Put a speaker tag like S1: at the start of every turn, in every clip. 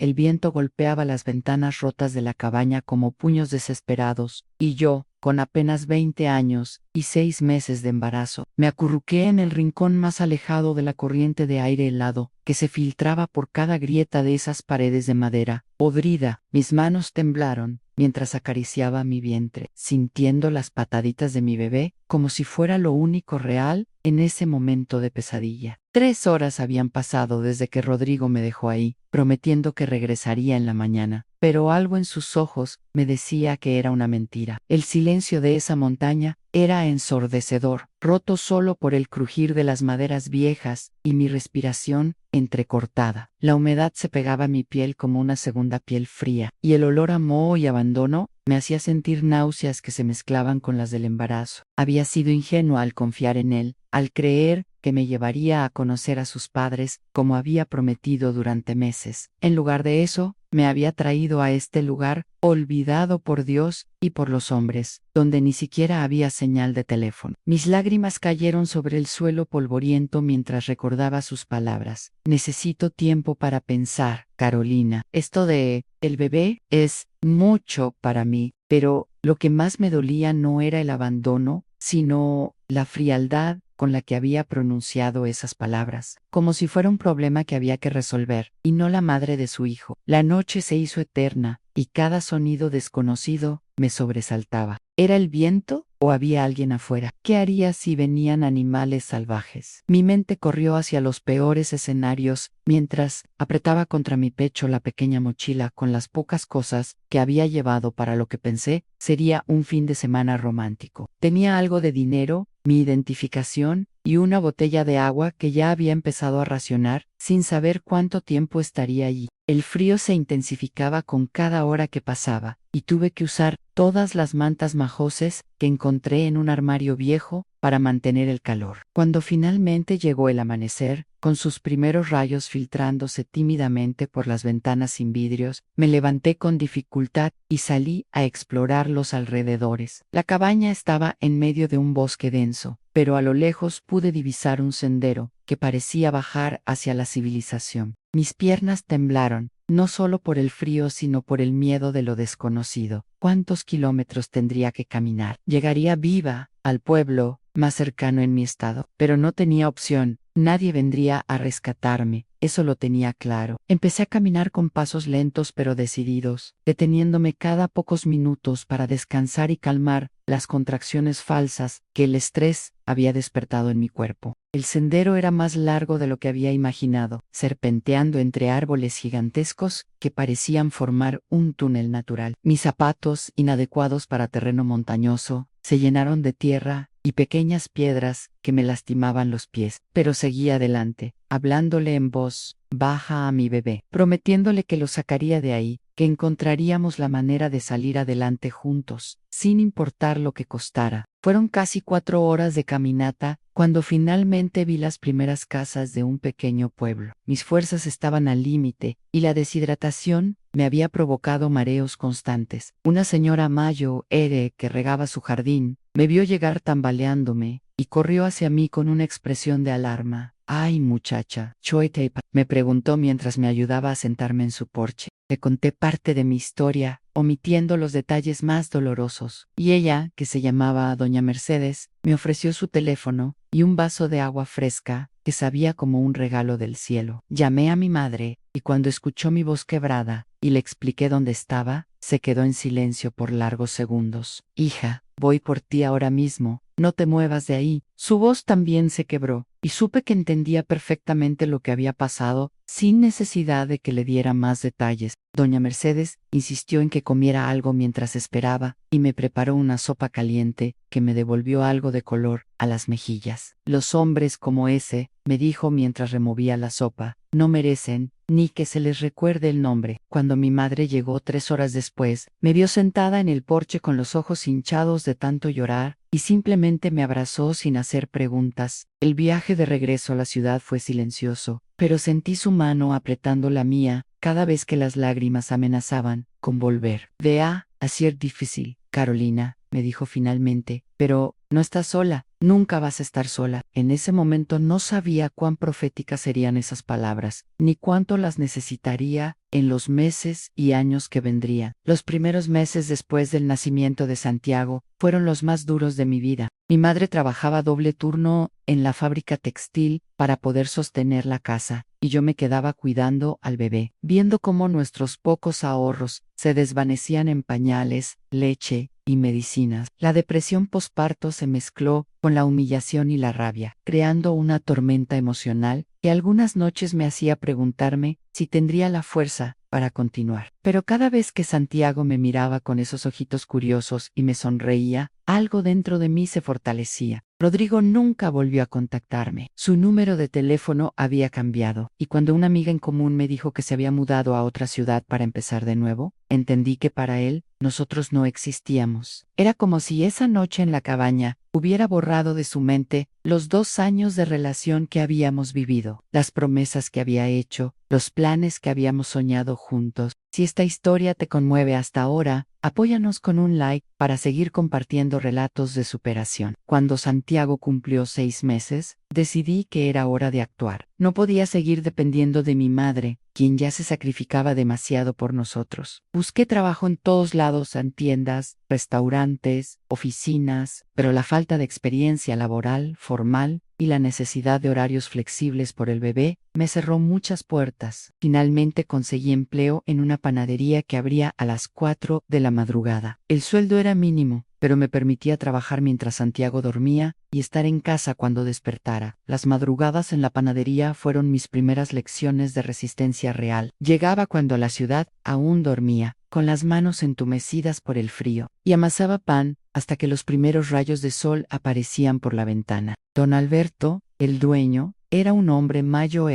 S1: el viento golpeaba las ventanas rotas de la cabaña como puños desesperados, y yo, con apenas 20 años y 6 meses de embarazo, me acurruqué en el rincón más alejado de la corriente de aire helado que se filtraba por cada grieta de esas paredes de madera podrida. Mis manos temblaron mientras acariciaba mi vientre, sintiendo las pataditas de mi bebé como si fuera lo único real en ese momento de pesadilla. 3 horas habían pasado desde que Rodrigo me dejó ahí, prometiendo que regresaría en la mañana, pero algo en sus ojos me decía que era una mentira. El silencio de esa montaña era ensordecedor, roto solo por el crujir de las maderas viejas y mi respiración entrecortada. La humedad se pegaba a mi piel como una segunda piel fría, y el olor a moho y abandono me hacía sentir náuseas que se mezclaban con las del embarazo. Había sido ingenua al confiar en él, al creer que me llevaría a conocer a sus padres como había prometido durante meses. En lugar de eso, me había traído a este lugar olvidado por Dios y por los hombres, donde ni siquiera había señal de teléfono. Mis lágrimas cayeron sobre el suelo polvoriento mientras recordaba sus palabras. Necesito tiempo para pensar, Carolina. Esto de el bebé es mucho para mí, pero lo que más me dolía no era el abandono, sino la frialdad con la que había pronunciado esas palabras, como si fuera un problema que había que resolver, y no la madre de su hijo. La noche se hizo eterna, y cada sonido desconocido me sobresaltaba. ¿Era el viento o había alguien afuera? ¿Qué haría si venían animales salvajes? Mi mente corrió hacia los peores escenarios mientras apretaba contra mi pecho la pequeña mochila con las pocas cosas que había llevado para lo que pensé sería un fin de semana romántico. Tenía algo de dinero, mi identificación y una botella de agua que ya había empezado a racionar sin saber cuánto tiempo estaría allí. El frío se intensificaba con cada hora que pasaba, y tuve que usar todas las mantas majoses que encontré en un armario viejo para mantener el calor. Cuando finalmente llegó el amanecer, con sus primeros rayos filtrándose tímidamente por las ventanas sin vidrios, me levanté con dificultad y salí a explorar los alrededores. La cabaña estaba en medio de un bosque denso, pero a lo lejos pude divisar un sendero que parecía bajar hacia la civilización. Mis piernas temblaron, no solo por el frío sino por el miedo de lo desconocido. ¿Cuántos kilómetros tendría que caminar? Llegaría viva al pueblo más cercano en mi estado, pero no tenía opción. Nadie vendría a rescatarme, eso lo tenía claro. Empecé a caminar con pasos lentos pero decididos, deteniéndome cada pocos minutos para descansar y calmar las contracciones falsas que el estrés había despertado en mi cuerpo. El sendero era más largo de lo que había imaginado, serpenteando entre árboles gigantescos que parecían formar un túnel natural. Mis zapatos, inadecuados para terreno montañoso, se llenaron de tierra y pequeñas piedras que me lastimaban los pies, pero seguí adelante, hablándole en voz baja a mi bebé, prometiéndole que lo sacaría de ahí, que encontraríamos la manera de salir adelante juntos, sin importar lo que costara. Fueron casi 4 horas de caminata cuando finalmente vi las primeras casas de un pequeño pueblo. Mis fuerzas estaban al límite y la deshidratación me había provocado mareos constantes. Una señora Mayo Ere que regaba su jardín me vio llegar tambaleándome y corrió hacia mí con una expresión de alarma. «Ay, muchacha, Choetepa», me preguntó mientras me ayudaba a sentarme en su porche. Le conté parte de mi historia, omitiendo los detalles más dolorosos, y ella, que se llamaba doña Mercedes, me ofreció su teléfono y un vaso de agua fresca que sabía como un regalo del cielo. Llamé a mi madre, y cuando escuchó mi voz quebrada y le expliqué dónde estaba, se quedó en silencio por largos segundos. «Hija, voy por ti ahora mismo, no te muevas de ahí». Su voz también se quebró, y supe que entendía perfectamente lo que había pasado, sin necesidad de que le diera más detalles. Doña Mercedes insistió en que comiera algo mientras esperaba, y me preparó una sopa caliente que me devolvió algo de color a las mejillas. «Los hombres como ese», me dijo mientras removía la sopa, «no merecen ni que se les recuerde el nombre». Cuando mi madre llegó 3 horas después, me vio sentada en el porche con los ojos hinchados de tanto llorar, y simplemente me abrazó sin hacer preguntas. El viaje de regreso a la ciudad fue silencioso, pero sentí su mano apretando la mía cada vez que las lágrimas amenazaban con volver. «Va a ser difícil», Carolina, me dijo finalmente, pero no estás sola, nunca vas a estar sola. En ese momento no sabía cuán proféticas serían esas palabras, ni cuánto las necesitaría en los meses y años que vendrían. Los primeros meses después del nacimiento de Santiago fueron los más duros de mi vida. Mi madre trabajaba doble turno en la fábrica textil para poder sostener la casa, y yo me quedaba cuidando al bebé, viendo cómo nuestros pocos ahorros se desvanecían en pañales, leche y medicinas. La depresión posparto se mezcló con la humillación y la rabia, creando una tormenta emocional que algunas noches me hacía preguntarme si tendría la fuerza para continuar. Pero cada vez que Santiago me miraba con esos ojitos curiosos y me sonreía, algo dentro de mí se fortalecía. Rodrigo nunca volvió a contactarme. Su número de teléfono había cambiado, y cuando una amiga en común me dijo que se había mudado a otra ciudad para empezar de nuevo, entendí que para él nosotros no existíamos. Era como si esa noche en la cabaña hubiera borrado de su mente los 2 años de relación que habíamos vivido, las promesas que había hecho, los planes que habíamos soñado juntos. Si esta historia te conmueve hasta ahora, apóyanos con un like para seguir compartiendo relatos de superación. Cuando Santiago cumplió 6 meses, decidí que era hora de actuar. No podía seguir dependiendo de mi madre, quien ya se sacrificaba demasiado por nosotros. Busqué trabajo en todos lados, en tiendas, restaurantes, oficinas, pero la falta de experiencia laboral, formal, y la necesidad de horarios flexibles por el bebé me cerró muchas puertas. Finalmente conseguí empleo en una panadería que abría a las 4 de la madrugada. El sueldo era mínimo, pero me permitía trabajar mientras Santiago dormía y estar en casa cuando despertara. Las madrugadas en la panadería fueron mis primeras lecciones de resistencia real. Llegaba cuando la ciudad aún dormía, con las manos entumecidas por el frío, y amasaba pan hasta que los primeros rayos de sol aparecían por la ventana. Don Alberto, el dueño, era un hombre mayor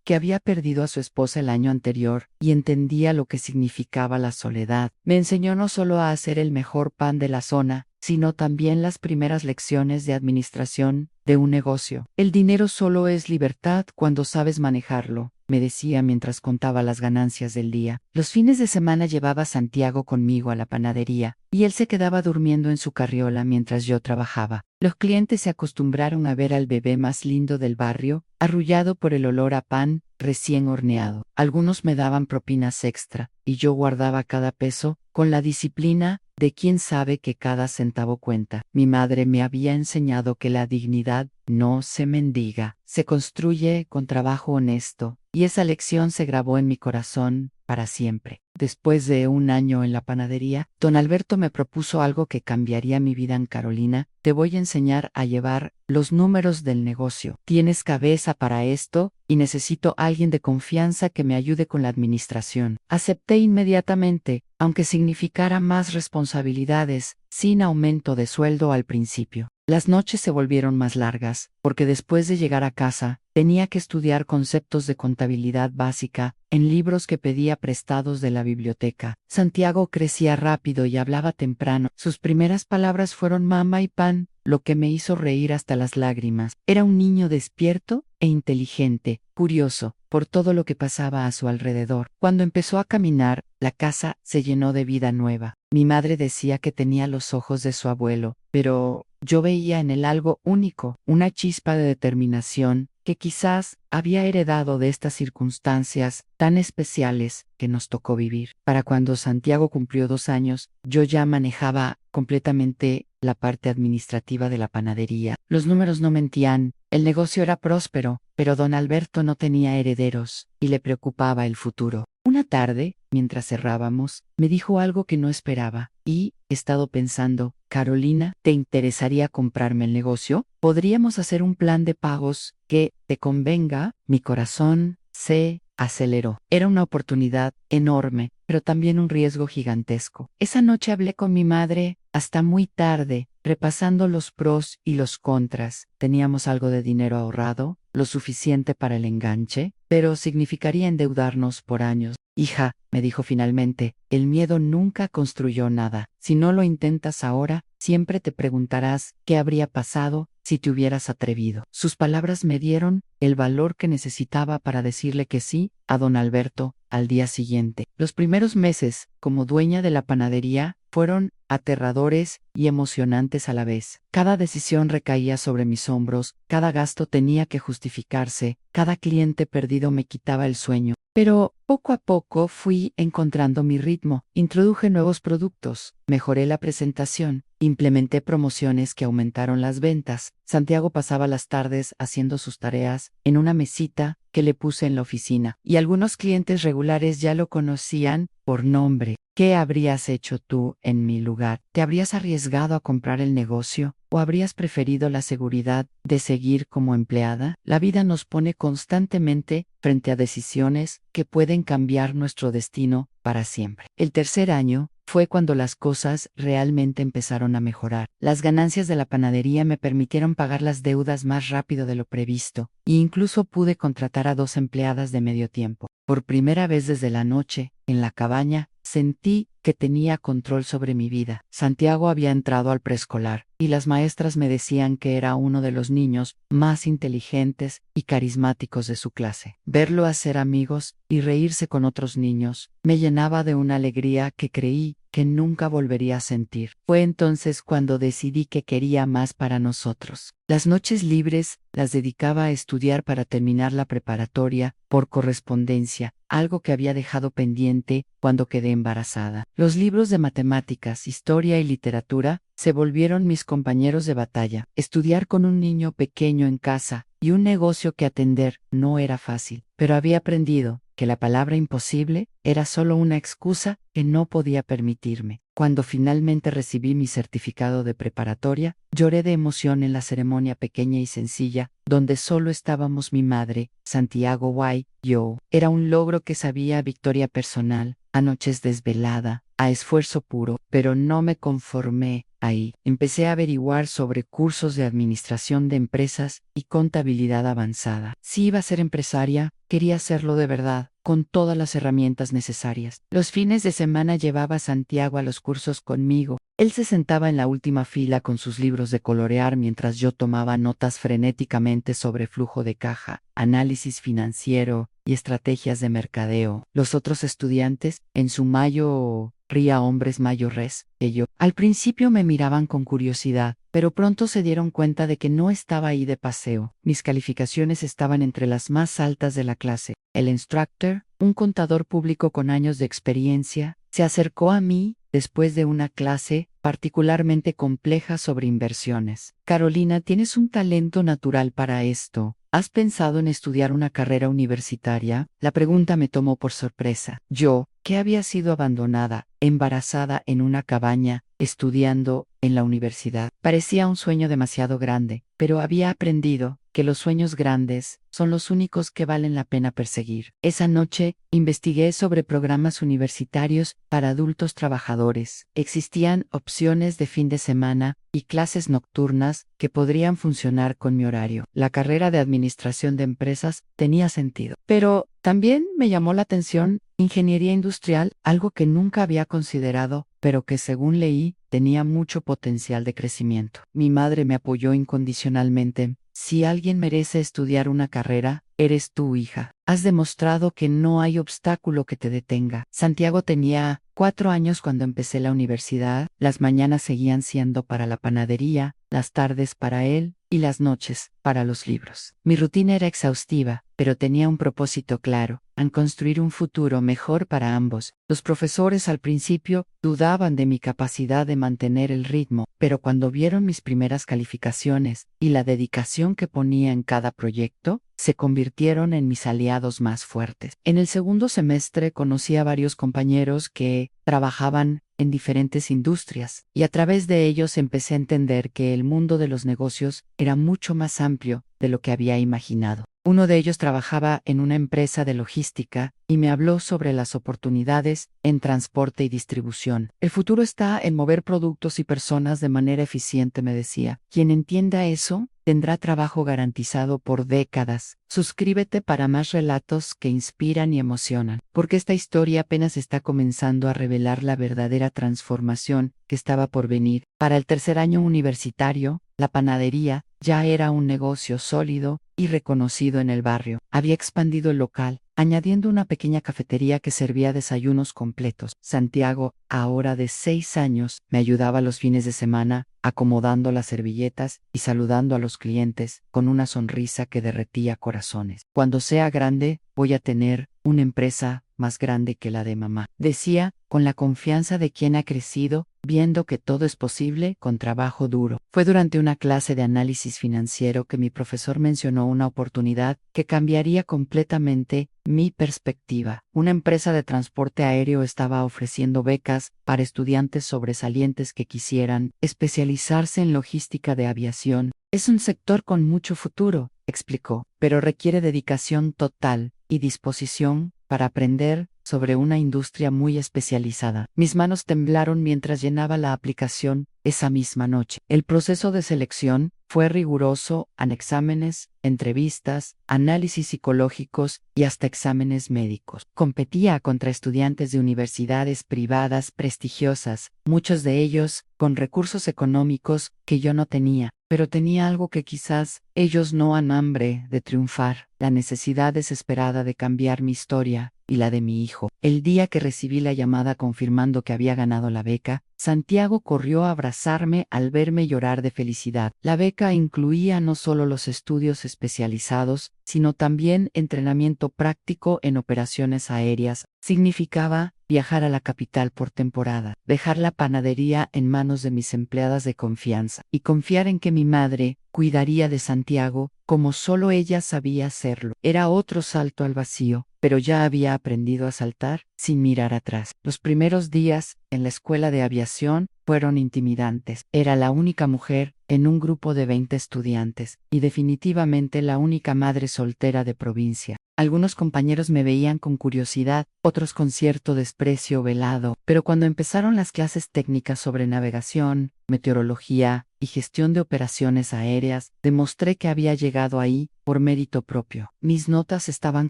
S1: que había perdido a su esposa el año anterior y entendía lo que significaba la soledad. Me enseñó no solo a hacer el mejor pan de la zona, sino también las primeras lecciones de administración de un negocio. El dinero solo es libertad cuando sabes manejarlo, me decía mientras contaba las ganancias del día. Los fines de semana llevaba a Santiago conmigo a la panadería, y él se quedaba durmiendo en su carriola mientras yo trabajaba. Los clientes se acostumbraron a ver al bebé más lindo del barrio, arrullado por el olor a pan recién horneado. Algunos me daban propinas extra, y yo guardaba cada peso, con la disciplina de quien sabe que cada centavo cuenta. Mi madre me había enseñado que la dignidad no se mendiga, se construye con trabajo honesto, y esa lección se grabó en mi corazón para siempre. Después de 1 año en la panadería, don Alberto me propuso algo que cambiaría mi vida en Carolina. Te voy a enseñar a llevar los números del negocio. Tienes cabeza para esto y necesito a alguien de confianza que me ayude con la administración. Acepté inmediatamente, aunque significara más responsabilidades, sin aumento de sueldo al principio. Las noches se volvieron más largas, porque después de llegar a casa, tenía que estudiar conceptos de contabilidad básica en libros que pedía prestados de la biblioteca. Santiago crecía rápido y hablaba temprano. Sus primeras palabras fueron mamá y pan, lo que me hizo reír hasta las lágrimas. Era un niño despierto e inteligente, curioso por todo lo que pasaba a su alrededor. Cuando empezó a caminar, la casa se llenó de vida nueva. Mi madre decía que tenía los ojos de su abuelo, pero yo veía en él algo único, una chispa de determinación que quizás había heredado de estas circunstancias tan especiales que nos tocó vivir. Para cuando Santiago cumplió 2 años, yo ya manejaba completamente la parte administrativa de la panadería. Los números no mentían, el negocio era próspero, pero don Alberto no tenía herederos y le preocupaba el futuro. Una tarde, mientras cerrábamos, me dijo algo que no esperaba y, he estado pensando, Carolina, ¿te interesaría comprarme el negocio? Podríamos hacer un plan de pagos que te convenga. Mi corazón se aceleró. Era una oportunidad enorme, pero también un riesgo gigantesco. Esa noche hablé con mi madre hasta muy tarde, repasando los pros y los contras. Teníamos algo de dinero ahorrado, lo suficiente para el enganche, pero significaría endeudarnos por años. Hija, me dijo finalmente, el miedo nunca construyó nada. Si no lo intentas ahora, siempre te preguntarás qué habría pasado si te hubieras atrevido. Sus palabras me dieron el valor que necesitaba para decirle que sí a don Alberto al día siguiente. Los primeros meses, como dueña de la panadería, fueron aterradores y emocionantes a la vez. Cada decisión recaía sobre mis hombros, cada gasto tenía que justificarse, cada cliente perdido me quitaba el sueño. Pero poco a poco fui encontrando mi ritmo, introduje nuevos productos, mejoré la presentación, implementé promociones que aumentaron las ventas. Santiago pasaba las tardes haciendo sus tareas en una mesita que le puse en la oficina, y algunos clientes regulares ya lo conocían por nombre. ¿Qué habrías hecho tú en mi lugar? ¿Te habrías arriesgado a comprar el negocio? ¿O habrías preferido la seguridad de seguir como empleada? La vida nos pone constantemente frente a decisiones que pueden cambiar nuestro destino para siempre. El tercer año fue cuando las cosas realmente empezaron a mejorar. Las ganancias de la panadería me permitieron pagar las deudas más rápido de lo previsto, e incluso pude contratar a 2 empleadas de medio tiempo. Por primera vez desde la noche, en la cabaña, sentí que tenía control sobre mi vida. Santiago había entrado al preescolar, y las maestras me decían que era uno de los niños más inteligentes y carismáticos de su clase. Verlo hacer amigos y reírse con otros niños me llenaba de una alegría que creí que nunca volvería a sentir. Fue entonces cuando decidí que quería más para nosotros. Las noches libres las dedicaba a estudiar para terminar la preparatoria por correspondencia, algo que había dejado pendiente cuando quedé embarazada. Los libros de matemáticas, historia y literatura se volvieron mis compañeros de batalla. Estudiar con un niño pequeño en casa y un negocio que atender no era fácil, pero había aprendido que la palabra imposible era solo una excusa que no podía permitirme. Cuando finalmente recibí mi certificado de preparatoria, lloré de emoción en la ceremonia pequeña y sencilla, donde solo estábamos mi madre, Santiago Guay, yo. Era un logro que sabía a victoria personal, a noches desvelada, a esfuerzo puro, pero no me conformé ahí. Empecé a averiguar sobre cursos de administración de empresas y contabilidad avanzada. Si iba a ser empresaria, quería hacerlo de verdad, con todas las herramientas necesarias. Los fines de semana llevaba a Santiago a los cursos conmigo. Él se sentaba en la última fila con sus libros de colorear mientras yo tomaba notas frenéticamente sobre flujo de caja, análisis financiero y estrategias de mercadeo. Los otros estudiantes, en su mayo ría hombres mayo res, que yo. Al principio me miraban con curiosidad, pero pronto se dieron cuenta de que no estaba ahí de paseo. Mis calificaciones estaban entre las más altas de la clase. El instructor, un contador público con años de experiencia, se acercó a mí después de una clase particularmente compleja sobre inversiones. Carolina, tienes un talento natural para esto. ¿Has pensado en estudiar una carrera universitaria? La pregunta me tomó por sorpresa. Yo, que había sido abandonada, embarazada en una cabaña, estudiando en la universidad, parecía un sueño demasiado grande, pero había aprendido que los sueños grandes son los únicos que valen la pena perseguir. Esa noche, investigué sobre programas universitarios para adultos trabajadores. Existían opciones de fin de semana y clases nocturnas que podrían funcionar con mi horario. La carrera de administración de empresas tenía sentido. Pero también me llamó la atención ingeniería industrial, algo que nunca había considerado, pero que según leí, tenía mucho potencial de crecimiento. Mi madre me apoyó incondicionalmente. Si alguien merece estudiar una carrera, eres tú, hija. Has demostrado que no hay obstáculo que te detenga. Santiago tenía 4 años cuando empecé la universidad. Las mañanas seguían siendo para la panadería, las tardes para él y las noches para los libros. Mi rutina era exhaustiva, pero tenía un propósito claro: en construir un futuro mejor para ambos. Los profesores al principio dudaban de mi capacidad de mantener el ritmo, pero cuando vieron mis primeras calificaciones y la dedicación que ponía en cada proyecto, se convirtieron en mis aliados más fuertes. En el segundo semestre conocí a varios compañeros que trabajaban en diferentes industrias, y a través de ellos empecé a entender que el mundo de los negocios era mucho más amplio de lo que había imaginado. Uno de ellos trabajaba en una empresa de logística y me habló sobre las oportunidades en transporte y distribución. El futuro está en mover productos y personas de manera eficiente, me decía. Quien entienda eso tendrá trabajo garantizado por décadas. Suscríbete para más relatos que inspiran y emocionan, porque esta historia apenas está comenzando a revelar la verdadera transformación que estaba por venir. Para el tercer año universitario, la panadería ya era un negocio sólido y reconocido en el barrio. Había expandido el local, añadiendo una pequeña cafetería que servía desayunos completos. Santiago, ahora de 6 años, me ayudaba los fines de semana, acomodando las servilletas y saludando a los clientes con una sonrisa que derretía corazones. Cuando sea grande, voy a tener una empresa más grande que la de mamá, decía, con la confianza de quien ha crecido, viendo que todo es posible con trabajo duro. Fue durante una clase de análisis financiero que mi profesor mencionó una oportunidad que cambiaría completamente mi perspectiva. Una empresa de transporte aéreo estaba ofreciendo becas para estudiantes sobresalientes que quisieran especializarse en logística de aviación. Es un sector con mucho futuro, explicó, pero requiere dedicación total y disposición para aprender sobre una industria muy especializada. Mis manos temblaron mientras llenaba la aplicación esa misma noche. El proceso de selección fue riguroso, en exámenes, entrevistas, análisis psicológicos y hasta exámenes médicos. Competía contra estudiantes de universidades privadas prestigiosas, muchos de ellos con recursos económicos que yo no tenía, pero tenía algo que quizás ellos no han hambre de triunfar, la necesidad desesperada de cambiar mi historia y la de mi hijo. El día que recibí la llamada confirmando que había ganado la beca, Santiago corrió a abrazarme al verme llorar de felicidad. La beca incluía no solo los estudios especializados, sino también entrenamiento práctico en operaciones aéreas. Significaba viajar a la capital por temporada, dejar la panadería en manos de mis empleadas de confianza y confiar en que mi madre cuidaría de Santiago como solo ella sabía hacerlo. Era otro salto al vacío, pero ya había aprendido a saltar sin mirar atrás. Los primeros días en la escuela de aviación fueron intimidantes. Era la única mujer en un grupo de 20 estudiantes y definitivamente la única madre soltera de provincia. Algunos compañeros me veían con curiosidad, otros con cierto desprecio velado, pero cuando empezaron las clases técnicas sobre navegación, meteorología y gestión de operaciones aéreas, demostré que había llegado ahí por mérito propio. Mis notas estaban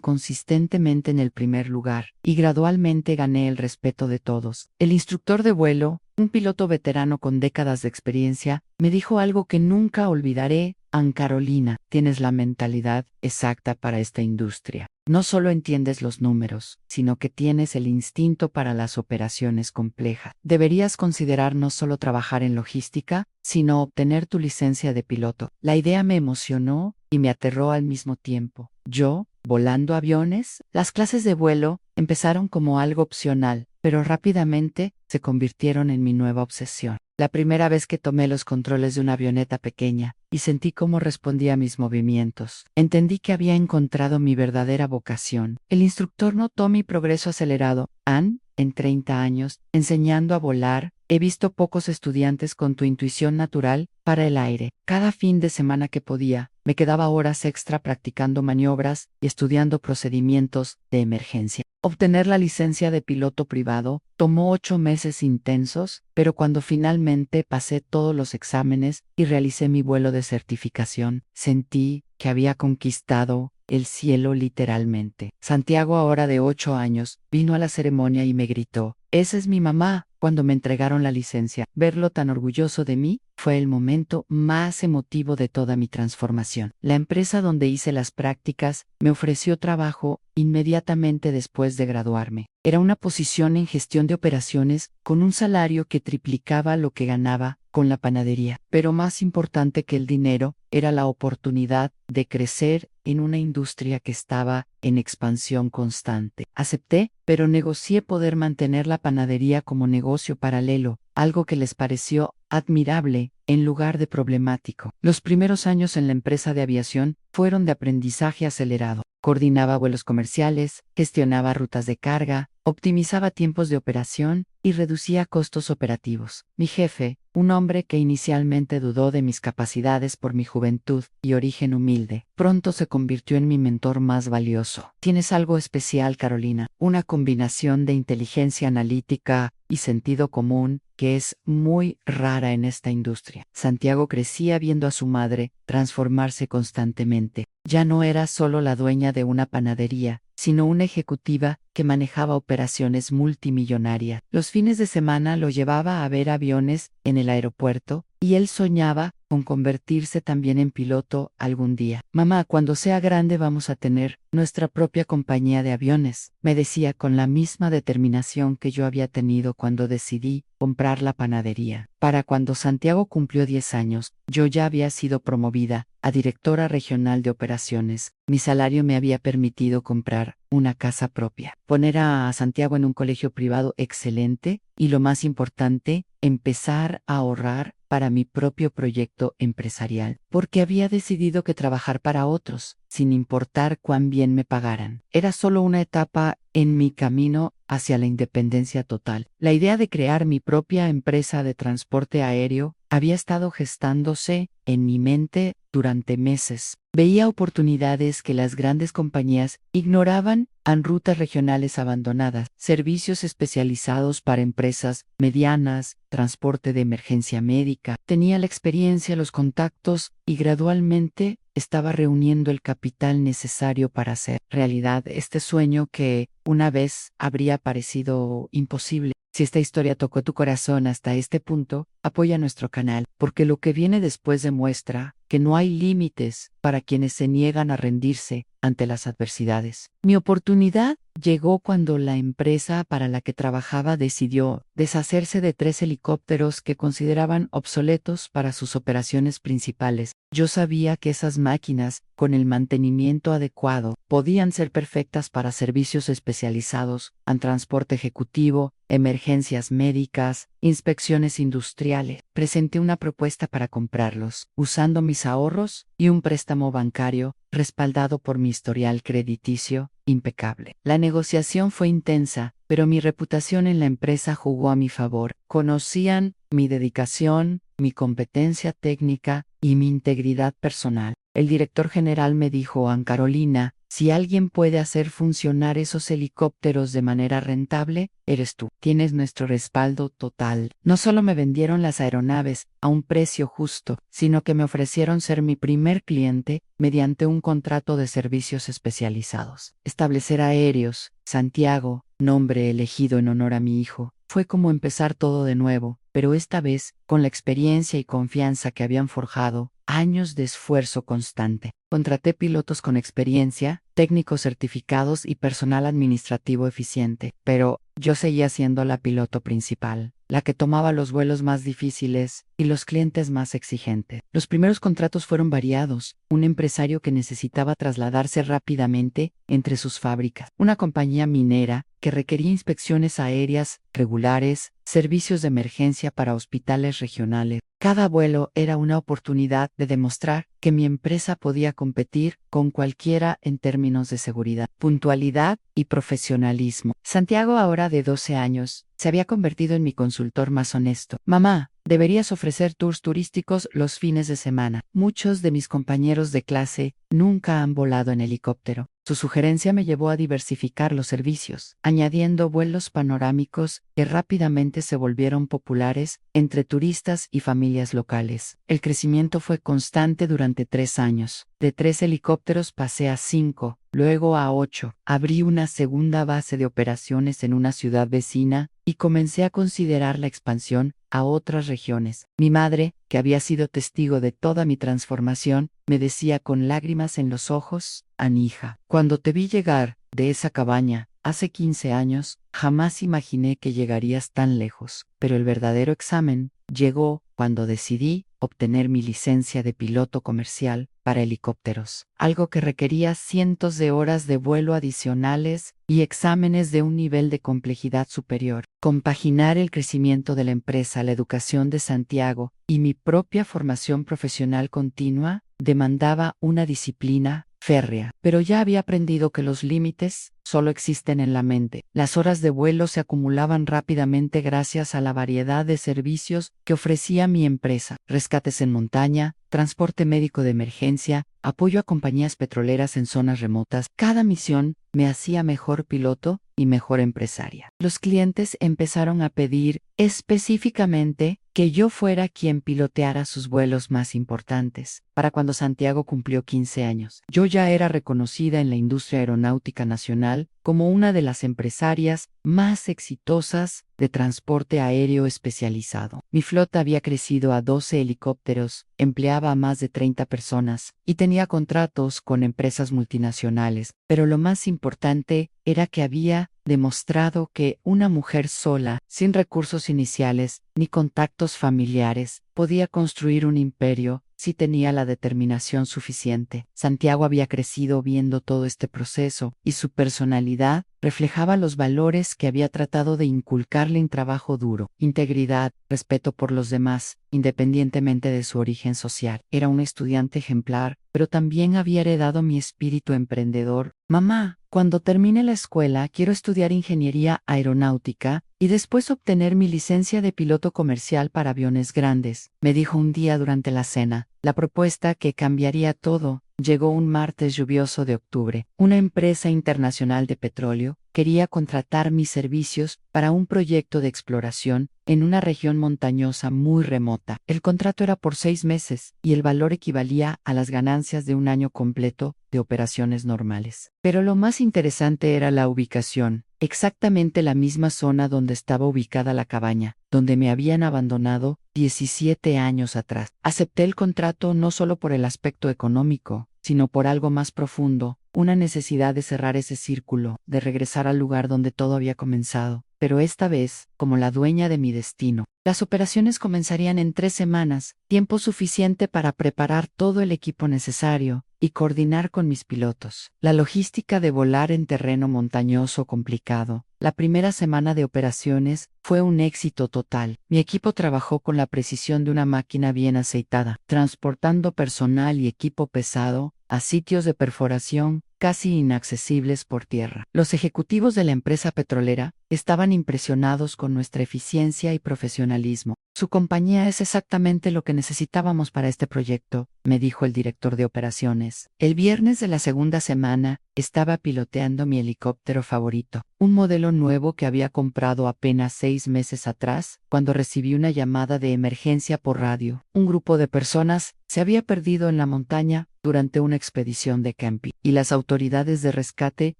S1: consistentemente en el primer lugar y gradualmente gané el respeto de todos. El instructor de vuelo, un piloto veterano con décadas de experiencia, me dijo algo que nunca olvidaré: Ann Carolina, tienes la mentalidad exacta para esta industria. No solo entiendes los números, sino que tienes el instinto para las operaciones complejas. Deberías considerar no solo trabajar en logística, sino obtener tu licencia de piloto. La idea me emocionó y me aterró al mismo tiempo. Yo, volando aviones, las clases de vuelo empezaron como algo opcional, pero rápidamente se convirtieron en mi nueva obsesión. La primera vez que tomé los controles de una avioneta pequeña y sentí cómo respondía a mis movimientos, entendí que había encontrado mi verdadera vocación. El instructor notó mi progreso acelerado. Ann, en 30 años, enseñando a volar, he visto pocos estudiantes con tu intuición natural para el aire. Cada fin de semana que podía, me quedaba horas extra practicando maniobras y estudiando procedimientos de emergencia. Obtener la licencia de piloto privado tomó 8 meses intensos, pero cuando finalmente pasé todos los exámenes y realicé mi vuelo de certificación, sentí que había conquistado el cielo literalmente. Santiago, ahora de 8 años, vino a la ceremonia y me gritó: «Esa es mi mamá». Cuando me entregaron la licencia, verlo tan orgulloso de mí fue el momento más emotivo de toda mi transformación. La empresa donde hice las prácticas me ofreció trabajo inmediatamente después de graduarme. Era una posición en gestión de operaciones con un salario que triplicaba lo que ganaba con la panadería. Pero más importante que el dinero era la oportunidad de crecer en una industria que estaba en expansión constante. Acepté, pero negocié poder mantener la panadería como negocio paralelo, algo que les pareció admirable en lugar de problemático. Los primeros años en la empresa de aviación fueron de aprendizaje acelerado. Coordinaba vuelos comerciales, gestionaba rutas de carga, optimizaba tiempos de operación y reducía costos operativos. Mi jefe, un hombre que inicialmente dudó de mis capacidades por mi juventud y origen humilde, pronto se convirtió en mi mentor más valioso. Tienes algo especial, Carolina, una combinación de inteligencia analítica, y sentido común, que es muy rara en esta industria. Santiago crecía viendo a su madre transformarse constantemente. Ya no era solo la dueña de una panadería, sino una ejecutiva que manejaba operaciones multimillonarias. Los fines de semana lo llevaba a ver aviones en el aeropuerto y él soñaba con convertirse también en piloto algún día. Mamá, cuando sea grande vamos a tener nuestra propia compañía de aviones, me decía con la misma determinación que yo había tenido cuando decidí comprar la panadería. Para cuando Santiago cumplió 10 años, yo ya había sido promovida a directora regional de operaciones. Mi salario me había permitido comprar una casa propia, poner a Santiago en un colegio privado excelente y, lo más importante, empezar a ahorrar para mi propio proyecto empresarial, porque había decidido que trabajar para otros, sin importar cuán bien me pagaran, era solo una etapa en mi camino hacia la independencia total. La idea de crear mi propia empresa de transporte aéreo había estado gestándose en mi mente durante meses. Veía oportunidades que las grandes compañías ignoraban en rutas regionales abandonadas, servicios especializados para empresas medianas, transporte de emergencia médica. Tenía la experiencia, los contactos y gradualmente estaba reuniendo el capital necesario para hacer realidad este sueño que una vez habría parecido imposible. Si esta historia tocó tu corazón hasta este punto, apoya nuestro canal, porque lo que viene después demuestra que no hay límites para quienes se niegan a rendirse ante las adversidades. Mi oportunidad llegó cuando la empresa para la que trabajaba decidió deshacerse de 3 helicópteros que consideraban obsoletos para sus operaciones principales. Yo sabía que esas máquinas, con el mantenimiento adecuado, podían ser perfectas para servicios especializados en transporte ejecutivo, emergencias médicas, inspecciones industriales. Presenté una propuesta para comprarlos, usando mis ahorros y un préstamo bancario respaldado por mi historial crediticio impecable. La negociación fue intensa, pero mi reputación en la empresa jugó a mi favor. Conocían mi dedicación, mi competencia técnica y mi integridad personal. El director general me dijo: Ana Carolina, si alguien puede hacer funcionar esos helicópteros de manera rentable, eres tú. Tienes nuestro respaldo total. No solo me vendieron las aeronaves a un precio justo, sino que me ofrecieron ser mi primer cliente mediante un contrato de servicios especializados. Establecer Aéreos Santiago, nombre elegido en honor a mi hijo, fue como empezar todo de nuevo, pero esta vez con la experiencia y confianza que habían forjado años de esfuerzo constante. Contraté pilotos con experiencia, técnicos certificados y personal administrativo eficiente, pero yo seguía siendo la piloto principal, la que tomaba los vuelos más difíciles y los clientes más exigentes. Los primeros contratos fueron variados: un empresario que necesitaba trasladarse rápidamente entre sus fábricas, una compañía minera que requería inspecciones aéreas regulares, servicios de emergencia para hospitales regionales. Cada vuelo era una oportunidad de demostrar que mi empresa podía competir con cualquiera en términos de seguridad, puntualidad y profesionalismo. Santiago, ahora de 12 años, se había convertido en mi consultor más honesto. Mamá, deberías ofrecer tours turísticos los fines de semana. Muchos de mis compañeros de clase nunca han volado en helicóptero. Su sugerencia me llevó a diversificar los servicios, añadiendo vuelos panorámicos que rápidamente se volvieron populares entre turistas y familias locales. El crecimiento fue constante durante 3 años. De 3 helicópteros pasé a 5, luego a 8. Abrí una segunda base de operaciones en una ciudad vecina y comencé a considerar la expansión a otras regiones. Mi madre, que había sido testigo de toda mi transformación, me decía con lágrimas en los ojos: Anija, cuando te vi llegar de esa cabaña hace 15 años, jamás imaginé que llegarías tan lejos. Pero el verdadero examen llegó cuando decidí obtener mi licencia de piloto comercial para helicópteros, algo que requería cientos de horas de vuelo adicionales y exámenes de un nivel de complejidad superior. Compaginar el crecimiento de la empresa, la educación de Santiago y mi propia formación profesional continua demandaba una disciplina férrea, pero ya había aprendido que los límites solo existen en la mente. Las horas de vuelo se acumulaban rápidamente gracias a la variedad de servicios que ofrecía mi empresa: rescates en montaña, transporte médico de emergencia, apoyo a compañías petroleras en zonas remotas. Cada misión me hacía mejor piloto y mejor empresaria. Los clientes empezaron a pedir específicamente que yo fuera quien piloteara sus vuelos más importantes. Para cuando Santiago cumplió 15 años, yo ya era reconocida en la industria aeronáutica nacional como una de las empresarias más exitosas de transporte aéreo especializado. Mi flota había crecido a 12 helicópteros, empleaba a más de 30 personas y tenía contratos con empresas multinacionales, pero lo más importante era que había demostrado que una mujer sola, sin recursos iniciales ni contactos familiares, podía construir un imperio si tenía la determinación suficiente. Santiago había crecido viendo todo este proceso y su personalidad reflejaba los valores que había tratado de inculcarle en trabajo duro: integridad, respeto por los demás, independientemente de su origen social. Era un estudiante ejemplar, pero también había heredado mi espíritu emprendedor. Mamá, cuando termine la escuela quiero estudiar ingeniería aeronáutica y después obtener mi licencia de piloto comercial para aviones grandes, me dijo un día durante la cena. La propuesta que cambiaría todo llegó un martes lluvioso de octubre. Una empresa internacional de petróleo quería contratar mis servicios para un proyecto de exploración en una región montañosa muy remota. El contrato era por 6 meses y el valor equivalía a las ganancias de un año completo de operaciones normales. Pero lo más interesante era la ubicación, exactamente la misma zona donde estaba ubicada la cabaña, donde me habían abandonado 17 años atrás. Acepté el contrato no solo por el aspecto económico, sino por algo más profundo, una necesidad de cerrar ese círculo, de regresar al lugar donde todo había comenzado, pero esta vez, como la dueña de mi destino. Las operaciones comenzarían en 3 semanas, tiempo suficiente para preparar todo el equipo necesario y coordinar con mis pilotos. La logística de volar en terreno montañoso complicado. La primera semana de operaciones fue un éxito total. Mi equipo trabajó con la precisión de una máquina bien aceitada, transportando personal y equipo pesado a sitios de perforación casi inaccesibles por tierra. Los ejecutivos de la empresa petrolera estaban impresionados con nuestra eficiencia y profesionalismo. Su compañía es exactamente lo que necesitábamos para este proyecto, me dijo el director de operaciones. El viernes de la segunda semana, estaba piloteando mi helicóptero favorito, un modelo nuevo que había comprado apenas 6 meses atrás, cuando recibí una llamada de emergencia por radio. Un grupo de personas se había perdido en la montaña durante una expedición de camping, y las autoridades de rescate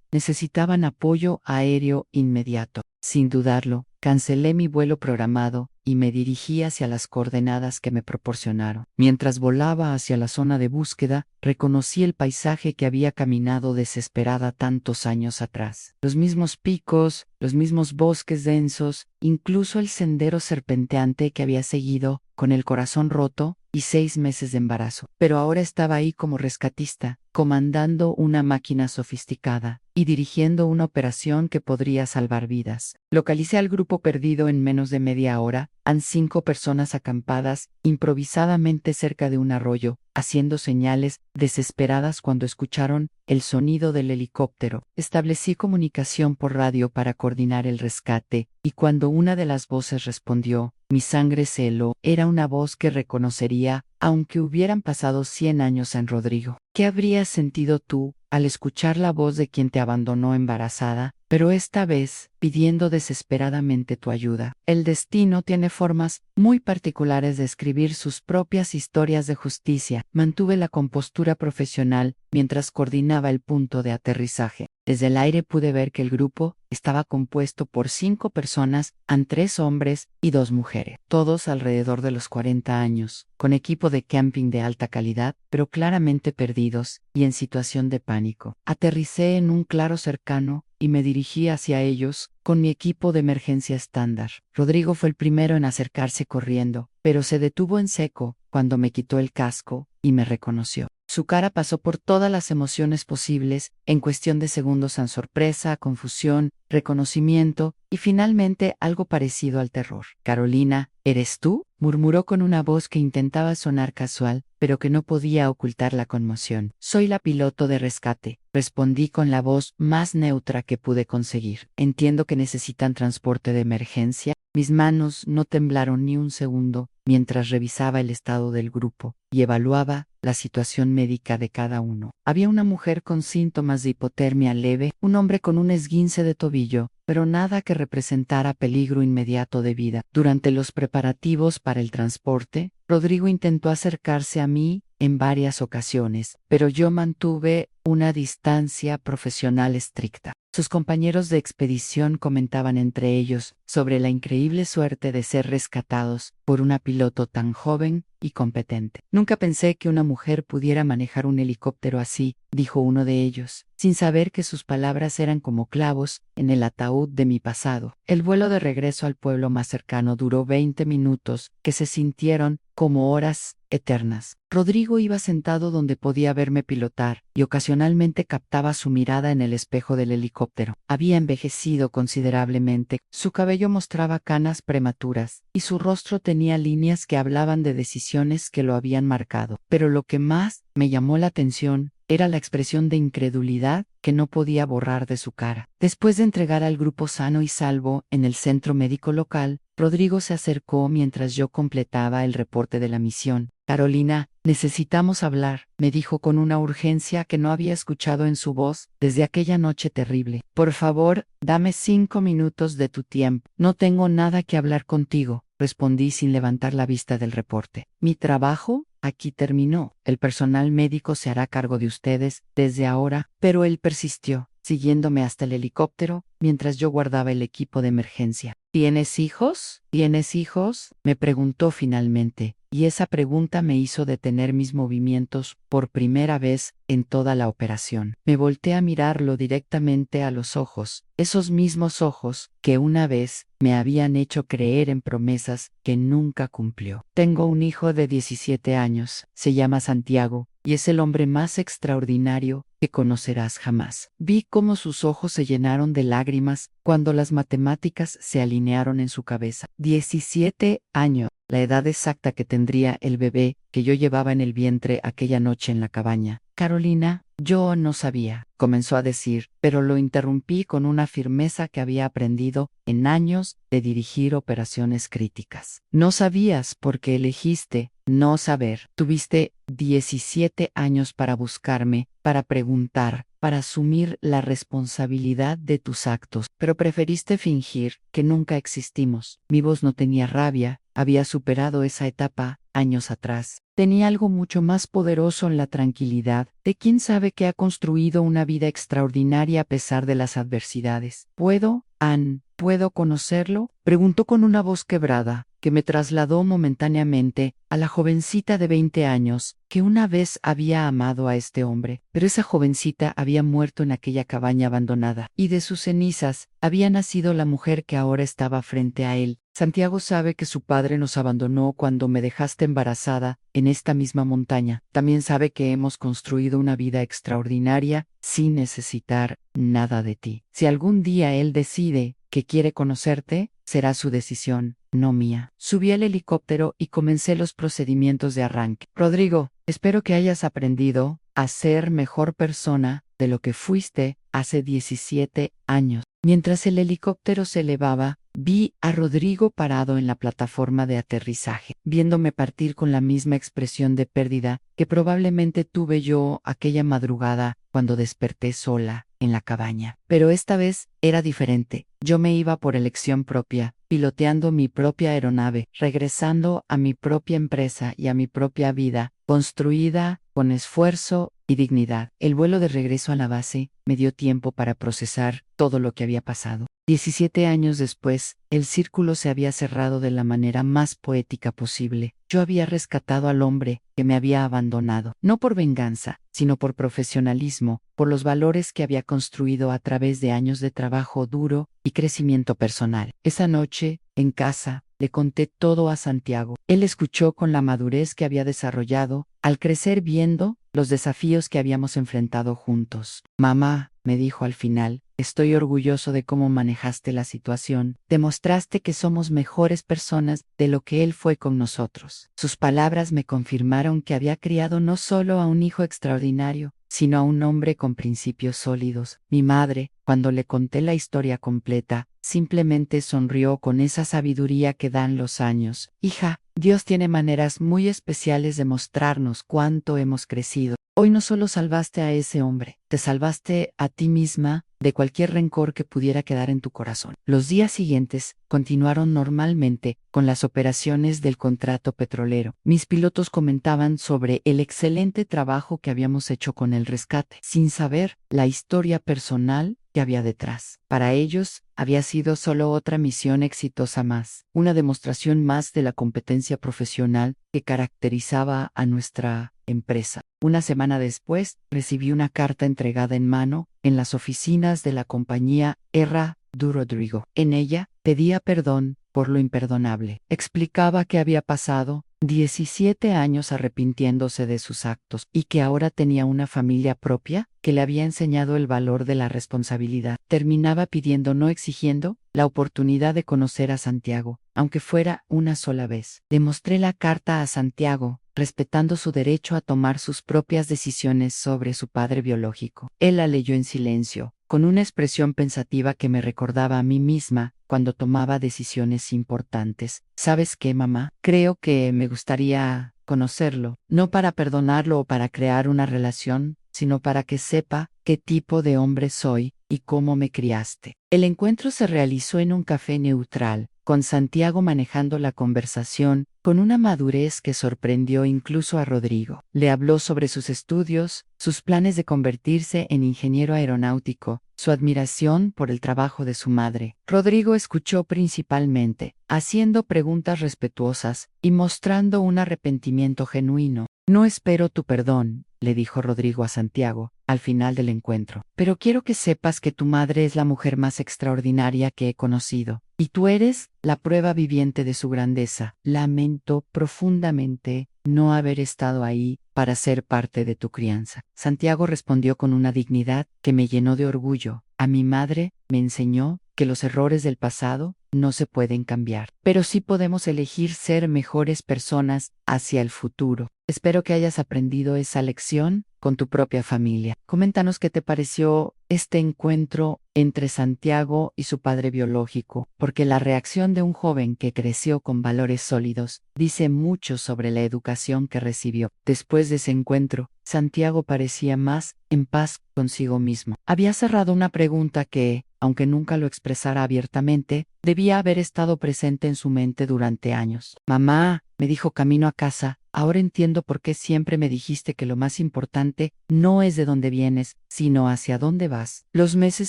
S1: necesitaban apoyo aéreo inmediato. Sin dudarlo, cancelé mi vuelo programado y me dirigí hacia las coordenadas que me proporcionaron. Mientras volaba hacia la zona de búsqueda, reconocí el paisaje que había caminado desesperada tantos años atrás. Los mismos picos, los mismos bosques densos, incluso el sendero serpenteante que había seguido, con el corazón roto y 6 meses de embarazo. Pero ahora estaba ahí como rescatista, comandando una máquina sofisticada y dirigiendo una operación que podría salvar vidas. Localicé al grupo perdido en menos de media hora, han 5 personas acampadas improvisadamente cerca de un arroyo, haciendo señales desesperadas cuando escucharon el sonido del helicóptero. Establecí comunicación por radio para coordinar el rescate, y cuando una de las voces respondió, mi sangre se heló. Era una voz que reconocería, aunque hubieran pasado 100 años en Rodrigo. ¿Qué habrías sentido tú al escuchar la voz de quien te abandonó embarazada, pero esta vez pidiendo desesperadamente tu ayuda? El destino tiene formas muy particulares de escribir sus propias historias de justicia. Mantuve la compostura profesional mientras coordinaba el punto de aterrizaje. Desde el aire pude ver que el grupo estaba compuesto por 5 personas, 3 hombres y 2 mujeres, todos alrededor de los 40 años, con equipo de camping de alta calidad, pero claramente perdidos y en situación de pánico. Aterricé en un claro cercano y me dirigí hacia ellos con mi equipo de emergencia estándar. Rodrigo fue el primero en acercarse corriendo, pero se detuvo en seco cuando me quitó el casco y me reconoció. Su cara pasó por todas las emociones posibles, en cuestión de segundos: en sorpresa, confusión, reconocimiento y finalmente algo parecido al terror. «Carolina, ¿eres tú?», murmuró con una voz que intentaba sonar casual, pero que no podía ocultar la conmoción. Soy la piloto de rescate, respondí con la voz más neutra que pude conseguir. Entiendo que necesitan transporte de emergencia. Mis manos no temblaron ni un segundo mientras revisaba el estado del grupo y evaluaba la situación médica de cada uno. Había una mujer con síntomas de hipotermia leve, un hombre con un esguince de tobillo, pero nada que representara peligro inmediato de vida. Durante los preparativos para el transporte, Rodrigo intentó acercarse a mí en varias ocasiones, pero yo mantuve una distancia profesional estricta. Sus compañeros de expedición comentaban entre ellos sobre la increíble suerte de ser rescatados por una piloto tan joven y competente. Nunca pensé que una mujer pudiera manejar un helicóptero así, dijo uno de ellos, sin saber que sus palabras eran como clavos en el ataúd de mi pasado. El vuelo de regreso al pueblo más cercano duró 20 minutos, que se sintieron como horas eternas. Rodrigo iba sentado donde podía verme pilotar y ocasionalmente captaba su mirada en el espejo del helicóptero. Había envejecido considerablemente, su cabello mostraba canas prematuras y su rostro tenía líneas que hablaban de decisiones que lo habían marcado. Pero lo que más me llamó la atención era la expresión de incredulidad que no podía borrar de su cara. Después de entregar al grupo sano y salvo en el centro médico local, Rodrigo se acercó mientras yo completaba el reporte de la misión. Carolina, necesitamos hablar, me dijo con una urgencia que no había escuchado en su voz desde aquella noche terrible. Por favor, dame 5 minutos de tu tiempo. No tengo nada que hablar contigo, respondí sin levantar la vista del reporte. ¿Mi trabajo? Aquí terminó. El personal médico se hará cargo de ustedes desde ahora, pero él persistió, siguiéndome hasta el helicóptero mientras yo guardaba el equipo de emergencia. ¿Tienes hijos? ¿Tienes hijos? Me preguntó finalmente, y esa pregunta me hizo detener mis movimientos por primera vez en toda la operación. Me volteé a mirarlo directamente a los ojos, esos mismos ojos que una vez me habían hecho creer en promesas que nunca cumplió. Tengo un hijo de 17 años, se llama Santiago, y es el hombre más extraordinario que conocerás jamás. Vi cómo sus ojos se llenaron de lágrimas cuando las matemáticas se alinearon en su cabeza. 17 años, la edad exacta que tendría el bebé que yo llevaba en el vientre aquella noche en la cabaña. Carolina, yo no sabía, comenzó a decir, pero lo interrumpí con una firmeza que había aprendido en años de dirigir operaciones críticas. No sabías porque elegiste no saber. Tuviste 17 años para buscarme, para preguntar, para asumir la responsabilidad de tus actos, pero preferiste fingir que nunca existimos. Mi voz no tenía rabia, había superado esa etapa años atrás. Tenía algo mucho más poderoso en la tranquilidad de quien sabe que ha construido una vida extraordinaria a pesar de las adversidades. ¿Puedo, Ann, puedo conocerlo? Preguntó con una voz quebrada, que me trasladó momentáneamente a la jovencita de 20 años que una vez había amado a este hombre, pero esa jovencita había muerto en aquella cabaña abandonada, y de sus cenizas había nacido la mujer que ahora estaba frente a él. Santiago sabe que su padre nos abandonó cuando me dejaste embarazada en esta misma montaña. También sabe que hemos construido una vida extraordinaria sin necesitar nada de ti. Si algún día él decide que quiere conocerte, será su decisión, no mía. Subí al helicóptero y comencé los procedimientos de arranque. Rodrigo, espero que hayas aprendido a ser mejor persona de lo que fuiste hace 17 años. Mientras el helicóptero se elevaba, vi a Rodrigo parado en la plataforma de aterrizaje, viéndome partir con la misma expresión de pérdida que probablemente tuve yo aquella madrugada cuando desperté sola en la cabaña. Pero esta vez era diferente. Yo me iba por elección propia, piloteando mi propia aeronave, regresando a mi propia empresa y a mi propia vida, construida con esfuerzo y dignidad. El vuelo de regreso a la base me dio tiempo para procesar todo lo que había pasado. 17 años después, el círculo se había cerrado de la manera más poética posible. Yo había rescatado al hombre que me había abandonado, no por venganza, sino por profesionalismo, por los valores que había construido a través de años de trabajo duro y crecimiento personal. Esa noche, en casa, le conté todo a Santiago. Él escuchó con la madurez que había desarrollado al crecer viendo los desafíos que habíamos enfrentado juntos. Mamá, me dijo al final, Estoy orgulloso de cómo manejaste la situación. Demostraste que somos mejores personas de lo que él fue con nosotros. Sus palabras me confirmaron que había criado no solo a un hijo extraordinario, sino a un hombre con principios sólidos. Mi madre, cuando le conté la historia completa, simplemente sonrió con esa sabiduría que dan los años. Hija, Dios tiene maneras muy especiales de mostrarnos cuánto hemos crecido. Hoy no solo salvaste a ese hombre, te salvaste a ti misma de cualquier rencor que pudiera quedar en tu corazón. Los días siguientes continuaron normalmente con las operaciones del contrato petrolero. Mis pilotos comentaban sobre el excelente trabajo que habíamos hecho con el rescate, sin saber la historia personal que había detrás. Para ellos, había sido solo otra misión exitosa más, una demostración más de la competencia profesional que caracterizaba a nuestra empresa. Una semana después, recibí una carta entregada en mano en las oficinas de la compañía R. Du Rodrigo. En ella, pedía perdón por lo imperdonable. Explicaba que había pasado 17 años arrepintiéndose de sus actos y que ahora tenía una familia propia que le había enseñado el valor de la responsabilidad. Terminaba pidiendo, no exigiendo, la oportunidad de conocer a Santiago, aunque fuera una sola vez. Demostré la carta a Santiago, respetando su derecho a tomar sus propias decisiones sobre su padre biológico. Él la leyó en silencio, con una expresión pensativa que me recordaba a mí misma cuando tomaba decisiones importantes. ¿Sabes qué, mamá? Creo que me gustaría conocerlo, no para perdonarlo o para crear una relación, sino para que sepa qué tipo de hombre soy y cómo me criaste. El encuentro se realizó en un café neutral, con Santiago manejando la conversación con una madurez que sorprendió incluso a Rodrigo. Le habló sobre sus estudios, sus planes de convertirse en ingeniero aeronáutico, su admiración por el trabajo de su madre. Rodrigo escuchó principalmente, haciendo preguntas respetuosas y mostrando un arrepentimiento genuino. No espero tu perdón, le dijo Rodrigo a Santiago, al final del encuentro, pero quiero que sepas que tu madre es la mujer más extraordinaria que he conocido, y tú eres la prueba viviente de su grandeza. Lamento profundamente no haber estado ahí para ser parte de tu crianza. Santiago respondió con una dignidad que me llenó de orgullo. A mi madre me enseñó que los errores del pasado no se pueden cambiar, pero sí podemos elegir ser mejores personas hacia el futuro. Espero que hayas aprendido esa lección con tu propia familia. Coméntanos qué te pareció este encuentro entre Santiago y su padre biológico, porque la reacción de un joven que creció con valores sólidos dice mucho sobre la educación que recibió. Después de ese encuentro, Santiago parecía más en paz consigo mismo. Había cerrado una pregunta que, aunque nunca lo expresara abiertamente, debía haber estado presente en su mente durante años. Mamá, me dijo camino a casa, ahora entiendo por qué siempre me dijiste que lo más importante no es de dónde vienes, sino hacia dónde vas. Los meses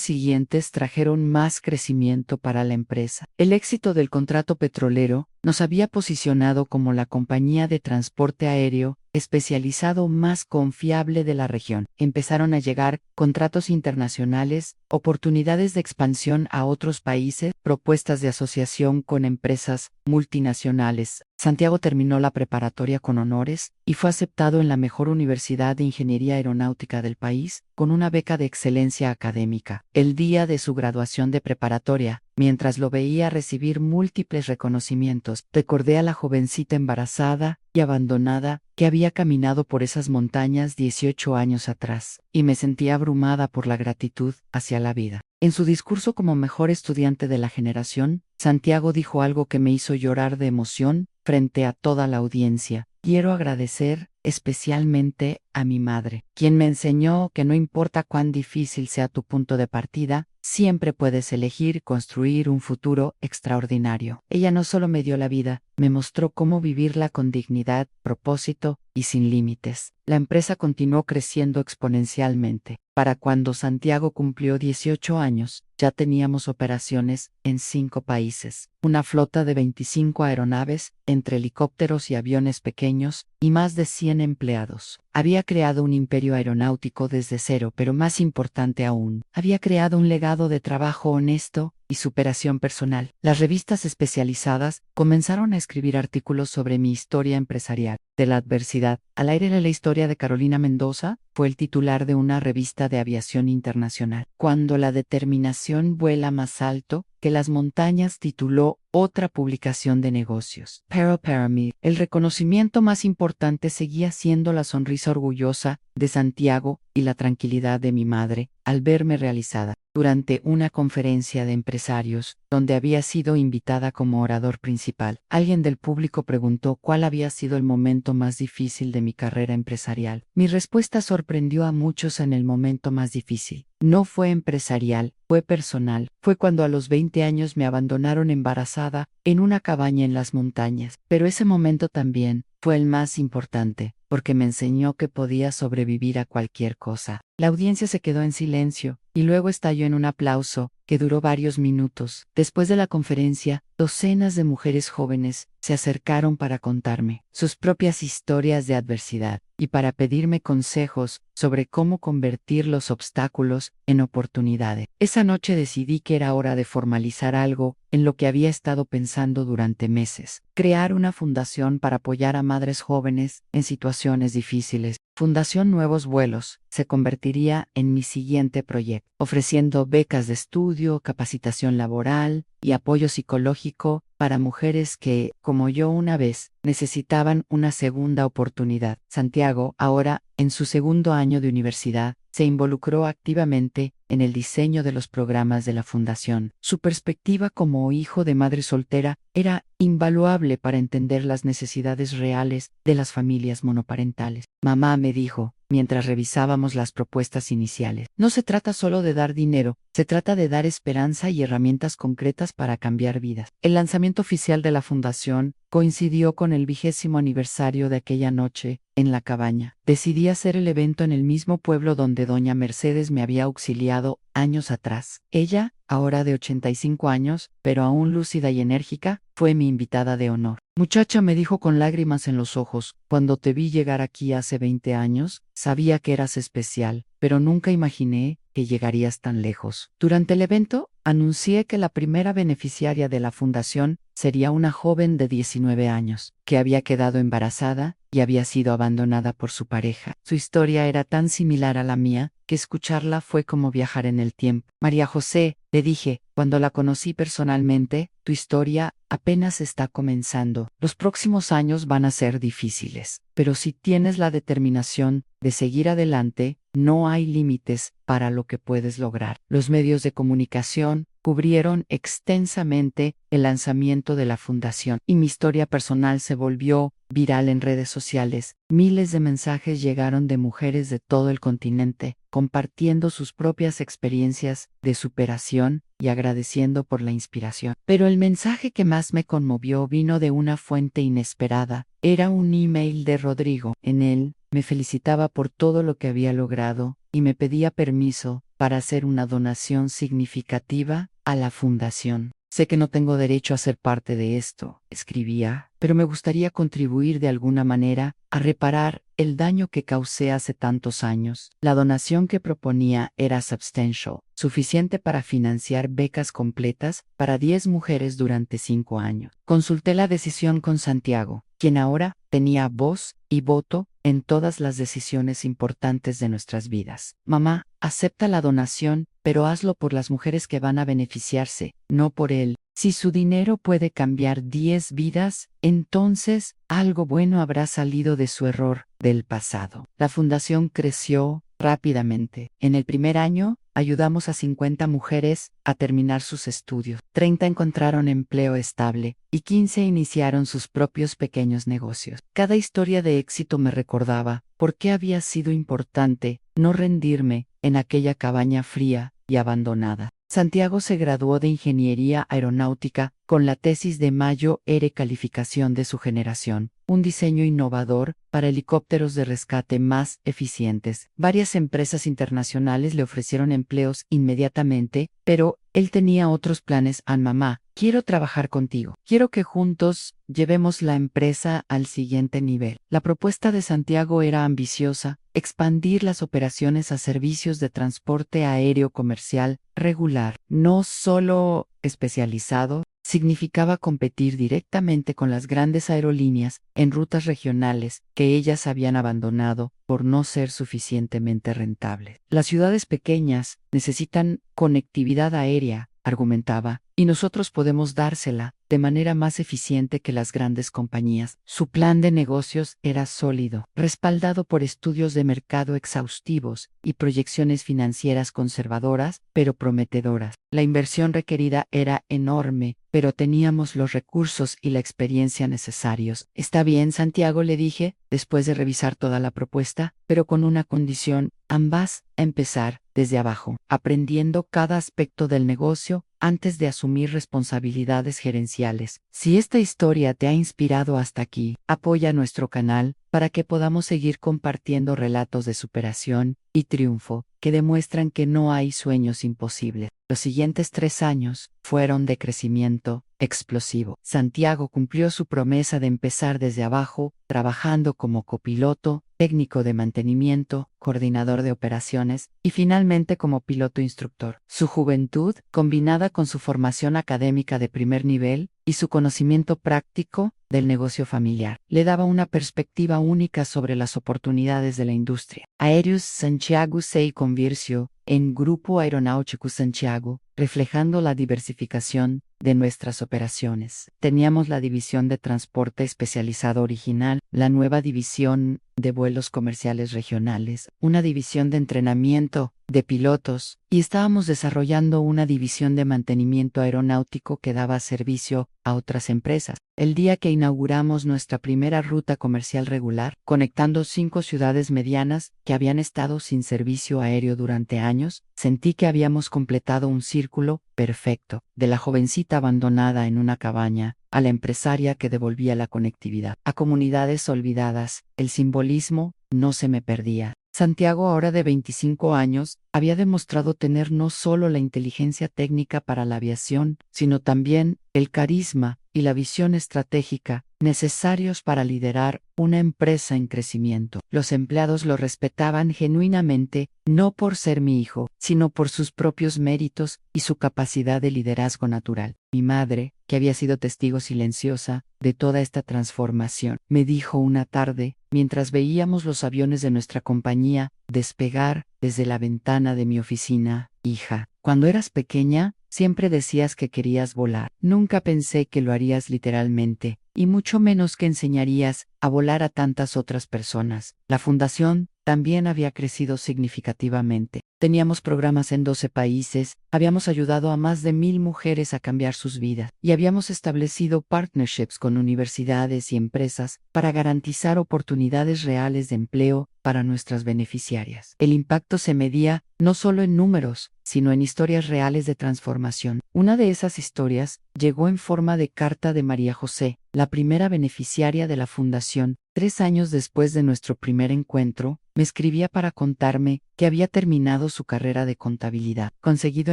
S1: siguientes trajeron más crecimiento para la empresa. El éxito del contrato petrolero nos había posicionado como la compañía de transporte aéreo especializado más confiable de la región. Empezaron a llegar contratos internacionales, oportunidades de expansión a otros países, propuestas de asociación con empresas multinacionales. Santiago terminó la preparatoria con honores y fue aceptado en la mejor universidad de ingeniería aeronáutica del país, con una beca de excelencia académica. El día de su graduación de preparatoria, mientras lo veía recibir múltiples reconocimientos, recordé a la jovencita embarazada y abandonada que había caminado por esas montañas 18 años atrás, y me sentía abrumada por la gratitud hacia la vida. En su discurso como mejor estudiante de la generación, Santiago dijo algo que me hizo llorar de emoción frente a toda la audiencia. Quiero agradecer especialmente a mi madre, quien me enseñó que no importa cuán difícil sea tu punto de partida, siempre puedes elegir construir un futuro extraordinario. Ella no solo me dio la vida, me mostró cómo vivirla con dignidad, propósito y sin límites. La empresa continuó creciendo exponencialmente. Para cuando Santiago cumplió 18 años, ya teníamos operaciones en 5 países, una flota de 25 aeronaves, entre helicópteros y aviones pequeños, y más de 100 empleados. Había creado un imperio aeronáutico desde cero, pero más importante aún, había creado un legado de trabajo honesto y superación personal. Las revistas especializadas comenzaron a escribir artículos sobre mi historia empresarial. De la adversidad al aire de la historia de Carolina Mendoza fue el titular de una revista de aviación internacional. Cuando la determinación vuela más alto que las montañas, tituló otra publicación de negocios. Pero para mí, el reconocimiento más importante seguía siendo la sonrisa orgullosa de Santiago y la tranquilidad de mi madre al verme realizada. Durante una conferencia de empresarios, donde había sido invitada como orador principal, alguien del público preguntó cuál había sido el momento más difícil de mi carrera empresarial. Mi respuesta sorprendió a muchos en el momento más difícil. No fue empresarial, fue personal. Fue cuando a los 20 años me abandonaron embarazada en una cabaña en las montañas. Pero ese momento también fue el más importante, porque me enseñó que podía sobrevivir a cualquier cosa. La audiencia se quedó en silencio, y luego estalló en un aplauso, que duró varios minutos. Después de la conferencia, docenas de mujeres jóvenes se acercaron para contarme sus propias historias de adversidad y para pedirme consejos sobre cómo convertir los obstáculos en oportunidades. Esa noche decidí que era hora de formalizar algo en lo que había estado pensando durante meses: crear una fundación para apoyar a madres jóvenes en situaciones difíciles. Fundación Nuevos Vuelos se convertiría en mi siguiente proyecto, ofreciendo becas de estudio, capacitación laboral y apoyo psicológico para mujeres que, como yo una vez, necesitaban una segunda oportunidad. Santiago, ahora en su segundo año de universidad, se involucró activamente en el diseño de los programas de la fundación. Su perspectiva como hijo de madre soltera era invaluable para entender las necesidades reales de las familias monoparentales. Mamá me dijo, mientras revisábamos las propuestas iniciales: no se trata solo de dar dinero, se trata de dar esperanza y herramientas concretas para cambiar vidas. El lanzamiento oficial de la fundación coincidió con el 20º aniversario de aquella noche en la cabaña. Decidí hacer el evento en el mismo pueblo donde doña Mercedes me había auxiliado años atrás. Ella, ahora de 85 años, pero aún lúcida y enérgica, fue mi invitada de honor. Muchacha, me dijo con lágrimas en los ojos, cuando te vi llegar aquí hace 20 años, sabía que eras especial, pero nunca imaginé que llegarías tan lejos. Durante el evento, anuncié que la primera beneficiaria de la fundación sería una joven de 19 años, que había quedado embarazada y había sido abandonada por su pareja. Su historia era tan similar a la mía, que escucharla fue como viajar en el tiempo. María José, le dije, cuando la conocí personalmente, tu historia apenas está comenzando. Los próximos años van a ser difíciles, pero si tienes la determinación de seguir adelante, no hay límites para lo que puedes lograr. Los medios de comunicación cubrieron extensamente el lanzamiento de la fundación y mi historia personal se volvió viral en redes sociales. Miles de mensajes llegaron de mujeres de todo el continente, compartiendo sus propias experiencias de superación y agradeciendo por la inspiración. Pero el mensaje que más me conmovió vino de una fuente inesperada. Era un email de Rodrigo. En él, me felicitaba por todo lo que había logrado y me pedía permiso para hacer una donación significativa a la fundación. Sé que no tengo derecho a ser parte de esto, escribía, pero me gustaría contribuir de alguna manera a reparar el daño que causé hace tantos años. La donación que proponía era substantial, suficiente para financiar becas completas para 10 mujeres durante 5 años. Consulté la decisión con Santiago, quien ahora tenía voz y voto en todas las decisiones importantes de nuestras vidas. Mamá, acepta la donación, pero hazlo por las mujeres que van a beneficiarse, no por él. Si su dinero puede cambiar 10 vidas, entonces algo bueno habrá salido de su error del pasado. La fundación creció rápidamente. En el primer año, ayudamos a 50 mujeres a terminar sus estudios. 30 encontraron empleo estable y 15 iniciaron sus propios pequeños negocios. Cada historia de éxito me recordaba por qué había sido importante no rendirme en aquella cabaña fría y abandonada. Santiago se graduó de Ingeniería Aeronáutica con la tesis de Mayo R calificación de su generación, un diseño innovador para helicópteros de rescate más eficientes. Varias empresas internacionales le ofrecieron empleos inmediatamente, pero él tenía otros planes. A mamá, Quiero trabajar contigo. Quiero que juntos llevemos la empresa al siguiente nivel. La propuesta de Santiago era ambiciosa: expandir las operaciones a servicios de transporte aéreo comercial regular, no solo especializado. Significaba competir directamente con las grandes aerolíneas en rutas regionales que ellas habían abandonado por no ser suficientemente rentables. Las ciudades pequeñas necesitan conectividad aérea, argumentaba, y nosotros podemos dársela de manera más eficiente que las grandes compañías. Su plan de negocios era sólido, respaldado por estudios de mercado exhaustivos y proyecciones financieras conservadoras, pero prometedoras. La inversión requerida era enorme, pero teníamos los recursos y la experiencia necesarios. Está bien, Santiago, le dije, después de revisar toda la propuesta, pero con una condición: ambas a empezar desde abajo, aprendiendo cada aspecto del negocio antes de asumir responsabilidades gerenciales. Si esta historia te ha inspirado hasta aquí, apoya nuestro canal para que podamos seguir compartiendo relatos de superación y triunfo que demuestran que no hay sueños imposibles. Los siguientes 3 años fueron de crecimiento explosivo. Santiago cumplió su promesa de empezar desde abajo, trabajando como copiloto, técnico de mantenimiento, coordinador de operaciones y finalmente como piloto instructor. Su juventud, combinada con su formación académica de primer nivel y su conocimiento práctico del negocio familiar, le daba una perspectiva única sobre las oportunidades de la industria. Aéreos Santiago se convirtió en Grupo Aeronáutico Santiago, reflejando la diversificación de nuestras operaciones. Teníamos la división de transporte especializado original, la nueva división de vuelos comerciales regionales, una división de entrenamiento de pilotos, y estábamos desarrollando una división de mantenimiento aeronáutico que daba servicio a otras empresas. El día que inauguramos nuestra primera ruta comercial regular, conectando 5 ciudades medianas que habían estado sin servicio aéreo durante años, sentí que habíamos completado un círculo perfecto, de la jovencita abandonada en una cabaña a la empresaria que devolvía la conectividad a comunidades olvidadas. El simbolismo no se me perdía. Santiago, ahora de 25 años, había demostrado tener no solo la inteligencia técnica para la aviación, sino también el carisma y la visión estratégica necesarios para liderar una empresa en crecimiento. Los empleados lo respetaban genuinamente, no por ser mi hijo, sino por sus propios méritos y su capacidad de liderazgo natural. Mi madre, que había sido testigo silenciosa de toda esta transformación, me dijo una tarde, mientras veíamos los aviones de nuestra compañía despegar desde la ventana de mi oficina: hija, cuando eras pequeña, siempre decías que querías volar. Nunca pensé que lo harías literalmente, y mucho menos que enseñarías a volar a tantas otras personas. La fundación también había crecido significativamente. Teníamos programas en 12 países, habíamos ayudado a más de 1000 mujeres a cambiar sus vidas, y habíamos establecido partnerships con universidades y empresas para garantizar oportunidades reales de empleo para nuestras beneficiarias. El impacto se medía no solo en números, sino en historias reales de transformación. Una de esas historias llegó en forma de carta de María José, la primera beneficiaria de la fundación. 3 años después de nuestro primer encuentro, me escribía para contarme que había terminado su carrera de contabilidad, conseguido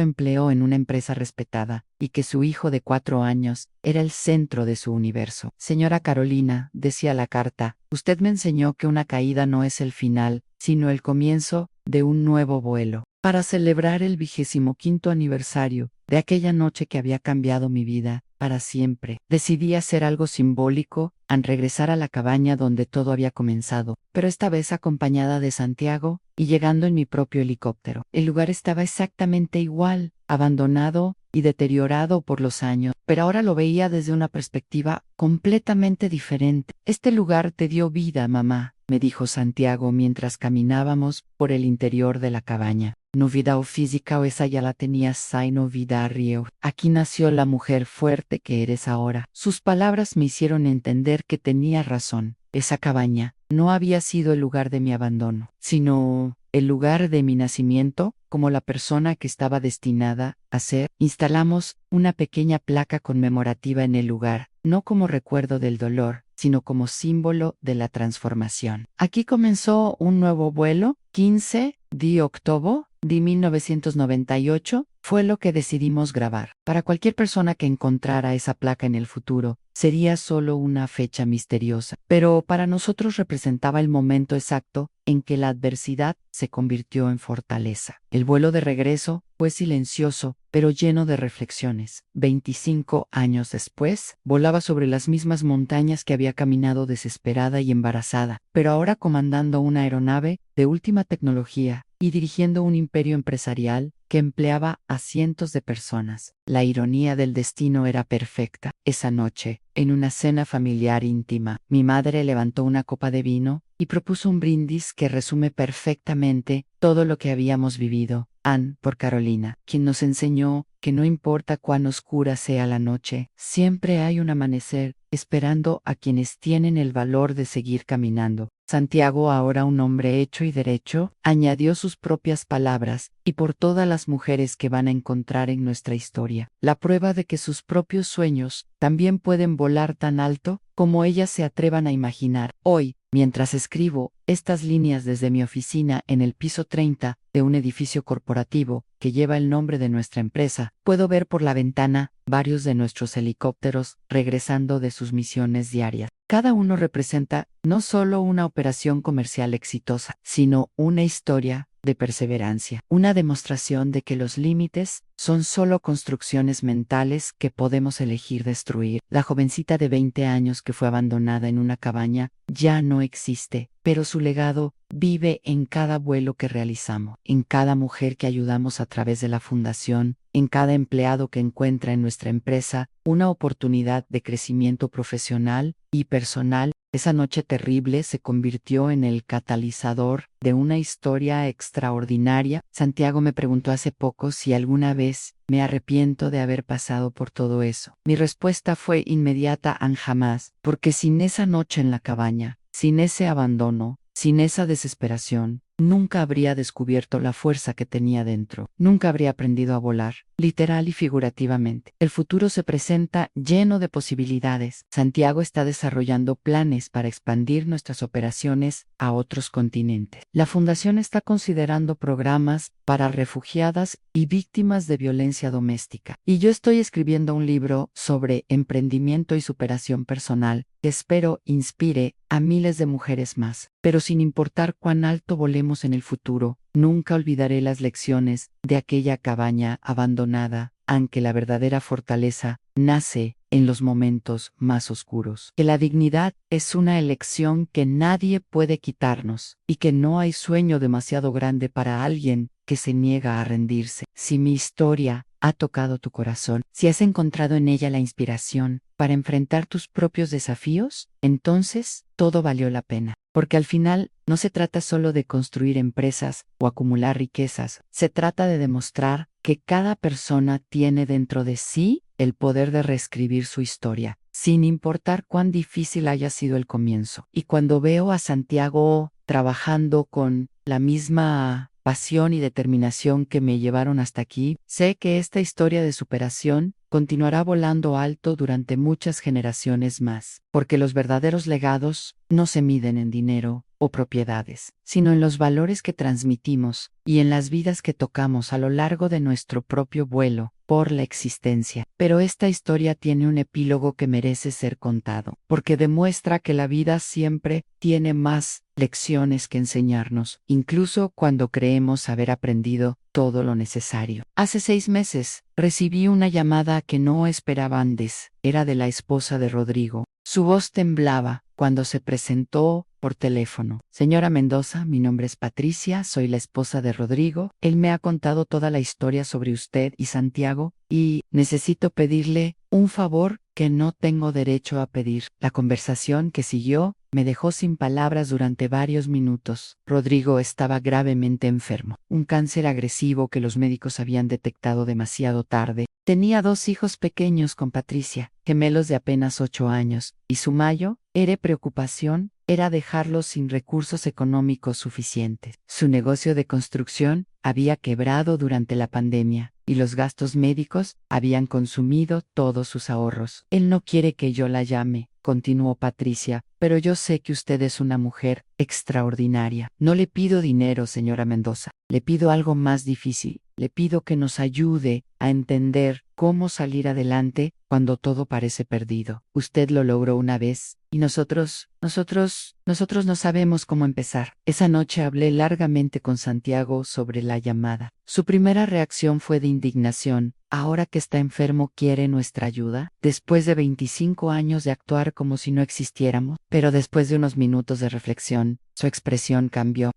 S1: empleo en una empresa respetada, y que su hijo de 4 años era el centro de su universo. Señora Carolina, decía la carta, usted me enseñó que una caída no es el final, sino el comienzo de un nuevo vuelo. Para celebrar el 25º aniversario de aquella noche que había cambiado mi vida para siempre, decidí hacer algo simbólico al regresar a la cabaña donde todo había comenzado, pero esta vez acompañada de Santiago y llegando en mi propio helicóptero. El lugar estaba exactamente igual, abandonado y deteriorado por los años, pero ahora lo veía desde una perspectiva completamente diferente. Este lugar te dio vida, mamá, me dijo Santiago mientras caminábamos por el interior de la cabaña. No vida o física o esa ya la tenías, sai no vida río. Aquí nació la mujer fuerte que eres ahora. Sus palabras me hicieron entender que tenía razón. Esa cabaña no había sido el lugar de mi abandono, sino el lugar de mi nacimiento, como la persona que estaba destinada a ser. Instalamos una pequeña placa conmemorativa en el lugar, no como recuerdo del dolor, sino como símbolo de la transformación. Aquí comenzó un nuevo vuelo, 15 de octubre de 1998, fue lo que decidimos grabar. Para cualquier persona que encontrara esa placa en el futuro, sería solo una fecha misteriosa, pero para nosotros representaba el momento exacto en que la adversidad se convirtió en fortaleza. El vuelo de regreso fue silencioso, pero lleno de reflexiones. 25 años después, volaba sobre las mismas montañas que había caminado desesperada y embarazada, pero ahora comandando una aeronave de última tecnología y dirigiendo un imperio empresarial que empleaba a cientos de personas. La ironía del destino era perfecta. Esa noche, en una cena familiar íntima, mi madre levantó una copa de vino y propuso un brindis que resume perfectamente todo lo que habíamos vivido. Anne por Carolina, quien nos enseñó que no importa cuán oscura sea la noche, siempre hay un amanecer esperando a quienes tienen el valor de seguir caminando. Santiago, ahora un hombre hecho y derecho, añadió sus propias palabras, y por todas las mujeres que van a encontrar en nuestra historia, la prueba de que sus propios sueños también pueden volar tan alto como ellas se atrevan a imaginar. Hoy, mientras escribo estas líneas desde mi oficina en el piso 30 de un edificio corporativo que lleva el nombre de nuestra empresa, puedo ver por la ventana varios de nuestros helicópteros regresando de sus misiones diarias. Cada uno representa no solo una operación comercial exitosa, sino una historia de perseverancia, una demostración de que los límites son solo construcciones mentales que podemos elegir destruir. La jovencita de 20 años que fue abandonada en una cabaña ya no existe, pero su legado vive en cada vuelo que realizamos, en cada mujer que ayudamos a través de la fundación, en cada empleado que encuentra en nuestra empresa una oportunidad de crecimiento profesional y personal. Esa noche terrible se convirtió en el catalizador de una historia extraordinaria. Santiago me preguntó hace poco si alguna vez me arrepiento de haber pasado por todo eso. Mi respuesta fue inmediata: jamás, porque sin esa noche en la cabaña, sin ese abandono, sin esa desesperación, nunca habría descubierto la fuerza que tenía dentro. Nunca habría aprendido a volar, literal y figurativamente. El futuro se presenta lleno de posibilidades. Santiago está desarrollando planes para expandir nuestras operaciones a otros continentes. La Fundación está considerando programas para refugiadas y víctimas de violencia doméstica. Y yo estoy escribiendo un libro sobre emprendimiento y superación personal que espero inspire a miles de mujeres más. Pero sin importar cuán alto volemos en el futuro, nunca olvidaré las lecciones de aquella cabaña abandonada, aunque la verdadera fortaleza nace en los momentos más oscuros. Que la dignidad es una elección que nadie puede quitarnos, y que no hay sueño demasiado grande para alguien que se niega a rendirse. Si mi historia ha tocado tu corazón, si has encontrado en ella la inspiración para enfrentar tus propios desafíos, entonces todo valió la pena. Porque al final no se trata solo de construir empresas o acumular riquezas, se trata de demostrar que cada persona tiene dentro de sí el poder de reescribir su historia, sin importar cuán difícil haya sido el comienzo. Y cuando veo a Santiago trabajando con la misma pasión y determinación que me llevaron hasta aquí, sé que esta historia de superación continuará volando alto durante muchas generaciones más, porque los verdaderos legados no se miden en dinero o propiedades, sino en los valores que transmitimos y en las vidas que tocamos a lo largo de nuestro propio vuelo por la existencia. Pero esta historia tiene un epílogo que merece ser contado, porque demuestra que la vida siempre tiene más lecciones que enseñarnos, incluso cuando creemos haber aprendido todo lo necesario. Hace 6 meses, recibí una llamada que no esperaba antes. Era de la esposa de Rodrigo. Su voz temblaba cuando se presentó por teléfono. Señora Mendoza, mi nombre es Patricia, soy la esposa de Rodrigo. Él me ha contado toda la historia sobre usted y Santiago, y necesito pedirle un favor que no tengo derecho a pedir. La conversación que siguió me dejó sin palabras durante varios minutos. Rodrigo estaba gravemente enfermo, un cáncer agresivo que los médicos habían detectado demasiado tarde. Tenía 2 hijos pequeños con Patricia, gemelos de apenas 8 años, y su mayor preocupación era dejarlos sin recursos económicos suficientes. Su negocio de construcción había quebrado durante la pandemia, y los gastos médicos habían consumido todos sus ahorros. Él no quiere que yo la llame, continuó Patricia, pero yo sé que usted es una mujer extraordinaria. No le pido dinero, señora Mendoza. Le pido algo más difícil. Le pido que nos ayude a entender cómo salir adelante cuando todo parece perdido. Usted lo logró una vez y nosotros no sabemos cómo empezar. Esa noche hablé largamente con Santiago sobre la llamada. Su primera reacción fue de indignación. Ahora que está enfermo, ¿quiere nuestra ayuda? Después de 25 años de actuar como si no existiéramos. Pero después de unos minutos de reflexión, su expresión cambió.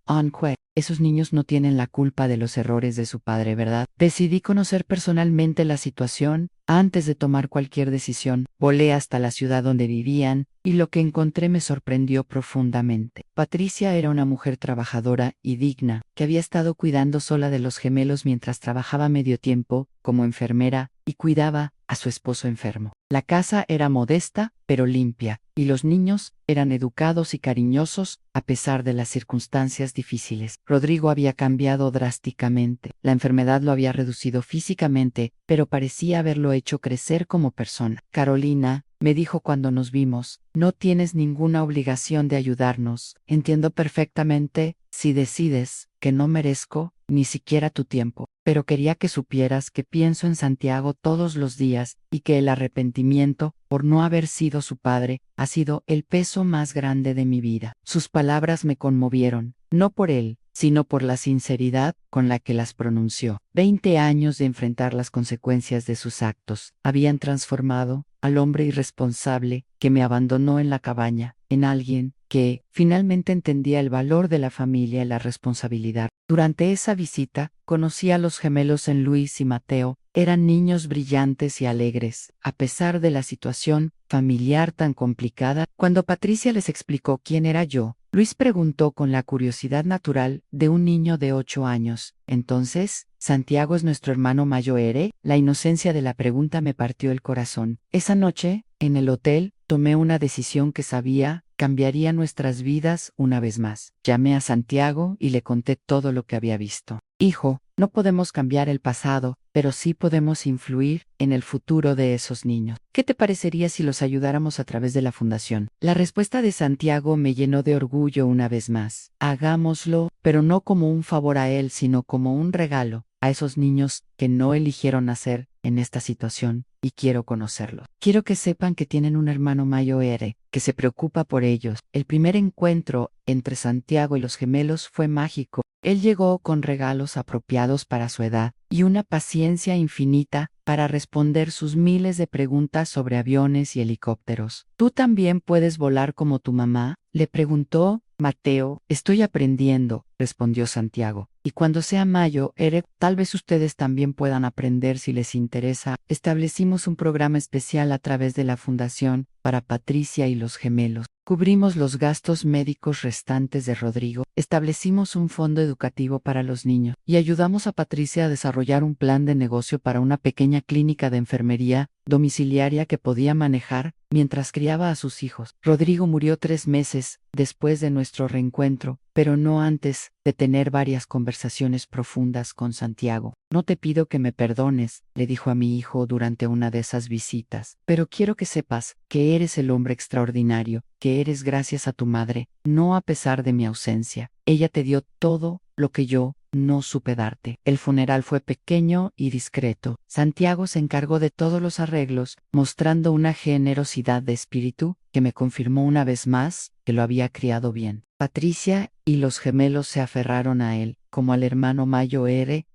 S1: Esos niños no tienen la culpa de los errores de su padre, ¿verdad? Decidí conocer personalmente la situación antes de tomar cualquier decisión. Volé hasta la ciudad donde vivían y lo que encontré me sorprendió profundamente. Patricia era una mujer trabajadora y digna, que había estado cuidando sola de los gemelos mientras trabajaba medio tiempo como enfermera y cuidaba a su esposo enfermo. La casa era modesta, pero limpia, y los niños eran educados y cariñosos a pesar de las circunstancias difíciles. Rodrigo había cambiado drásticamente. La enfermedad lo había reducido físicamente, pero parecía haberlo hecho crecer como persona. Carolina me dijo cuando nos vimos, no tienes ninguna obligación de ayudarnos. Entiendo perfectamente si decides que no merezco ni siquiera tu tiempo, pero quería que supieras que pienso en Santiago todos los días y que el arrepentimiento por no haber sido su padre ha sido el peso más grande de mi vida. Sus palabras me conmovieron, no por él, sino por la sinceridad con la que las pronunció. 20 años de enfrentar las consecuencias de sus actos habían transformado al hombre irresponsable que me abandonó en la cabaña en alguien que finalmente entendía el valor de la familia y la responsabilidad. Durante esa visita, conocí a los gemelos en Luis y Mateo. Eran niños brillantes y alegres, a pesar de la situación familiar tan complicada. Cuando Patricia les explicó quién era yo, Luis preguntó con la curiosidad natural de un niño de 8 años. Entonces, ¿Santiago es nuestro hermano mayor? La inocencia de la pregunta me partió el corazón. Esa noche, en el hotel, tomé una decisión que sabía cambiaría nuestras vidas una vez más. Llamé a Santiago y le conté todo lo que había visto. Hijo, no podemos cambiar el pasado, pero sí podemos influir en el futuro de esos niños. ¿Qué te parecería si los ayudáramos a través de la fundación? La respuesta de Santiago me llenó de orgullo una vez más. Hagámoslo, pero no como un favor a él, sino como un regalo a esos niños que no eligieron nacer en esta situación, y quiero conocerlos. Quiero que sepan que tienen un hermano mayor que se preocupa por ellos. El primer encuentro entre Santiago y los gemelos fue mágico. Él llegó con regalos apropiados para su edad y una paciencia infinita para responder sus miles de preguntas sobre aviones y helicópteros. ¿Tú también puedes volar como tu mamá?, le preguntó Mateo. Estoy aprendiendo, respondió Santiago. Y cuando sea mayo, tal vez ustedes también puedan aprender si les interesa. Establecimos un programa especial a través de la Fundación para Patricia y los gemelos. Cubrimos los gastos médicos restantes de Rodrigo, establecimos un fondo educativo para los niños y ayudamos a Patricia a desarrollar un plan de negocio para una pequeña clínica de enfermería domiciliaria que podía manejar mientras criaba a sus hijos. Rodrigo murió 3 meses después de nuestro reencuentro, pero no antes de tener varias conversaciones profundas con Santiago. No te pido que me perdones, le dijo a mi hijo durante una de esas visitas, pero quiero que sepas que eres el hombre extraordinario, que eres gracias a tu madre, no a pesar de mi ausencia. Ella te dio todo lo que yo no supe darte. El funeral fue pequeño y discreto. Santiago se encargó de todos los arreglos, mostrando una generosidad de espíritu que me confirmó una vez más que lo había criado bien. Patricia y los gemelos se aferraron a él, como al hermano mayor